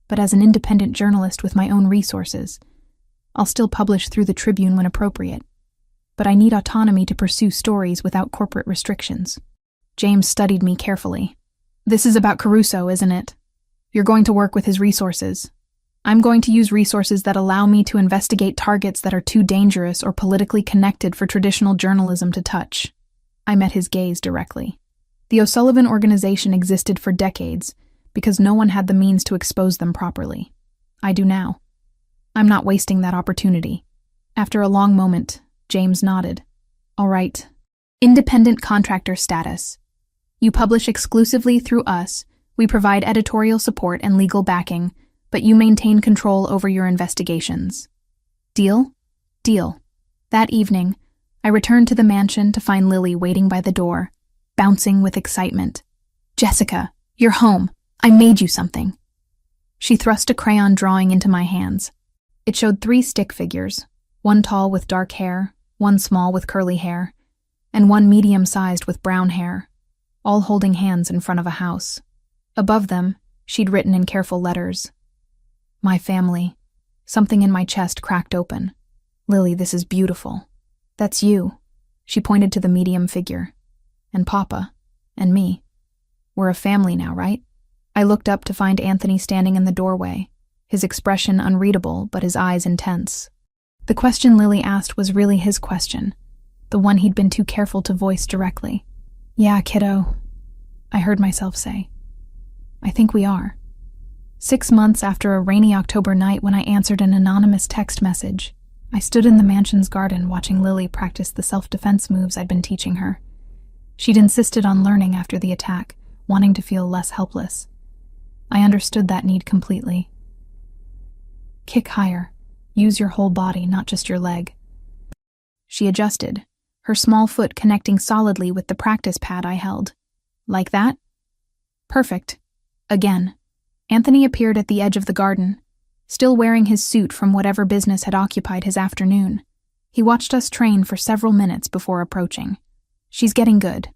but as an independent journalist with my own resources. I'll still publish through the Tribune when appropriate. But I need autonomy to pursue stories without corporate restrictions. James studied me carefully. This is about Caruso, isn't it? You're going to work with his resources. I'm going to use resources that allow me to investigate targets that are too dangerous or politically connected for traditional journalism to touch. I met his gaze directly. The O'Sullivan organization existed for decades because no one had the means to expose them properly. I do now. I'm not wasting that opportunity. After a long moment, James nodded. All right. Independent contractor status. You publish exclusively through us. We provide editorial support and legal backing, but you maintain control over your investigations. Deal? Deal. That evening, I returned to the mansion to find Lily waiting by the door, bouncing with excitement. Jessica, you're home. I made you something. She thrust a crayon drawing into my hands. It showed 3 stick figures, one tall with dark hair, one small with curly hair, and one medium-sized with brown hair, all holding hands in front of a house. Above them, she'd written in careful letters, "My family." Something in my chest cracked open. "Lily, this is beautiful. That's you." She pointed to the medium figure. "And Papa. And me. We're a family now, right?" I looked up to find Anthony standing in the doorway, his expression unreadable but his eyes intense. The question Lily asked was really his question, the one he'd been too careful to voice directly. "Yeah, kiddo," I heard myself say. "I think we are." 6 months after a rainy October night when I answered an anonymous text message, I stood in the mansion's garden watching Lily practice the self-defense moves I'd been teaching her. She'd insisted on learning after the attack, wanting to feel less helpless. I understood that need completely. "Kick higher. Use your whole body, not just your leg." She adjusted, her small foot connecting solidly with the practice pad I held. "Like that?" "Perfect." Again. Anthony appeared at the edge of the garden, still wearing his suit from whatever business had occupied his afternoon. He watched us train for several minutes before approaching. "She's getting good.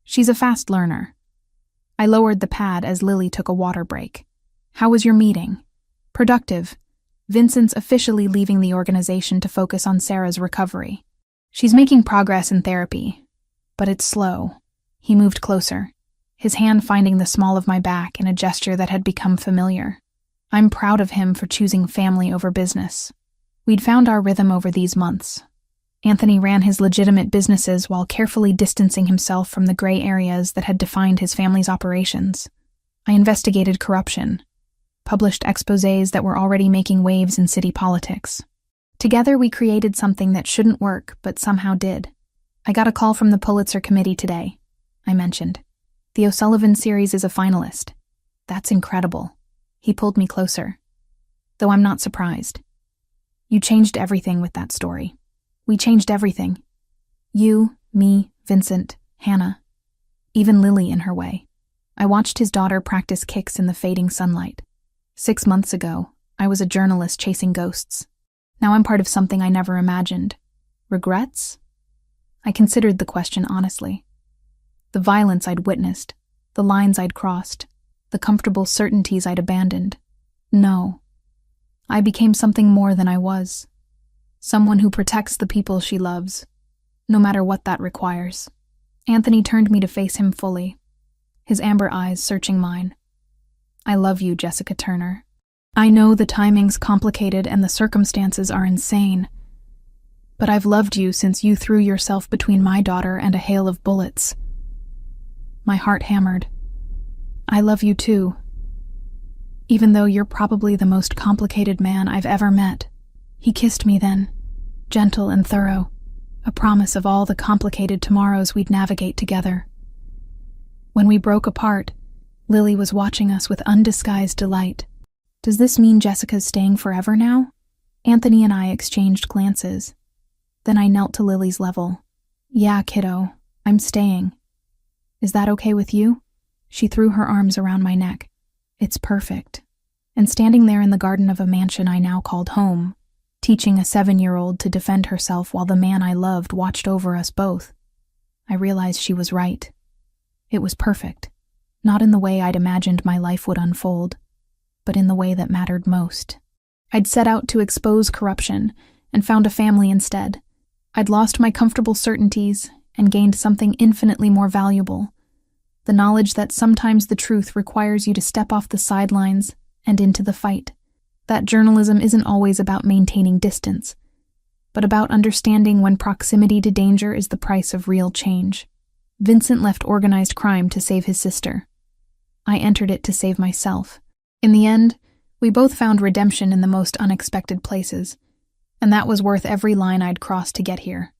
She's a fast learner." I lowered the pad as Lily took a water break. "How was your meeting?" "Productive. Vincent's officially leaving the organization to focus on Sarah's recovery. She's making progress in therapy, but it's slow." He moved closer, his hand finding the small of my back in a gesture that had become familiar. I'm proud of him for choosing family over business. We'd found our rhythm over these months. Anthony ran his legitimate businesses while carefully distancing himself from the gray areas that had defined his family's operations. I investigated corruption, published exposés that were already making waves in city politics. Together we created something that shouldn't work, but somehow did. "I got a call from the Pulitzer Committee today," I mentioned. "The O'Sullivan series is a finalist." "That's incredible." He pulled me closer. "Though I'm not surprised. You changed everything with that story. We changed everything. You, me, Vincent, Hannah, even Lily in her way." I watched his daughter practice kicks in the fading sunlight. 6 months ago, I was a journalist chasing ghosts. Now I'm part of something I never imagined. Regrets? I considered the question honestly. The violence I'd witnessed, the lines I'd crossed, the comfortable certainties I'd abandoned. No. I became something more than I was. Someone who protects the people she loves, no matter what that requires. Anthony turned me to face him fully, his amber eyes searching mine. "I love you, Jessica Turner. I know the timing's complicated and the circumstances are insane, but I've loved you since you threw yourself between my daughter and a hail of bullets." My heart hammered. "I love you too, even though you're probably the most complicated man I've ever met." He kissed me then, gentle and thorough, a promise of all the complicated tomorrows we'd navigate together. When we broke apart, Lily was watching us with undisguised delight. "Does this mean Jessica's staying forever now?" Anthony and I exchanged glances. Then I knelt to Lily's level. "Yeah, kiddo, I'm staying. Is that okay with you?" She threw her arms around my neck. "It's perfect." And standing there in the garden of a mansion I now called home, teaching a 7-year-old to defend herself while the man I loved watched over us both, I realized she was right. It was perfect, not in the way I'd imagined my life would unfold, but in the way that mattered most. I'd set out to expose corruption and found a family instead. I'd lost my comfortable certainties and gained something infinitely more valuable, the knowledge that sometimes the truth requires you to step off the sidelines and into the fight. That journalism isn't always about maintaining distance, but about understanding when proximity to danger is the price of real change. Vincent left organized crime to save his sister. I entered it to save myself. In the end, we both found redemption in the most unexpected places, and that was worth every line I'd crossed to get here.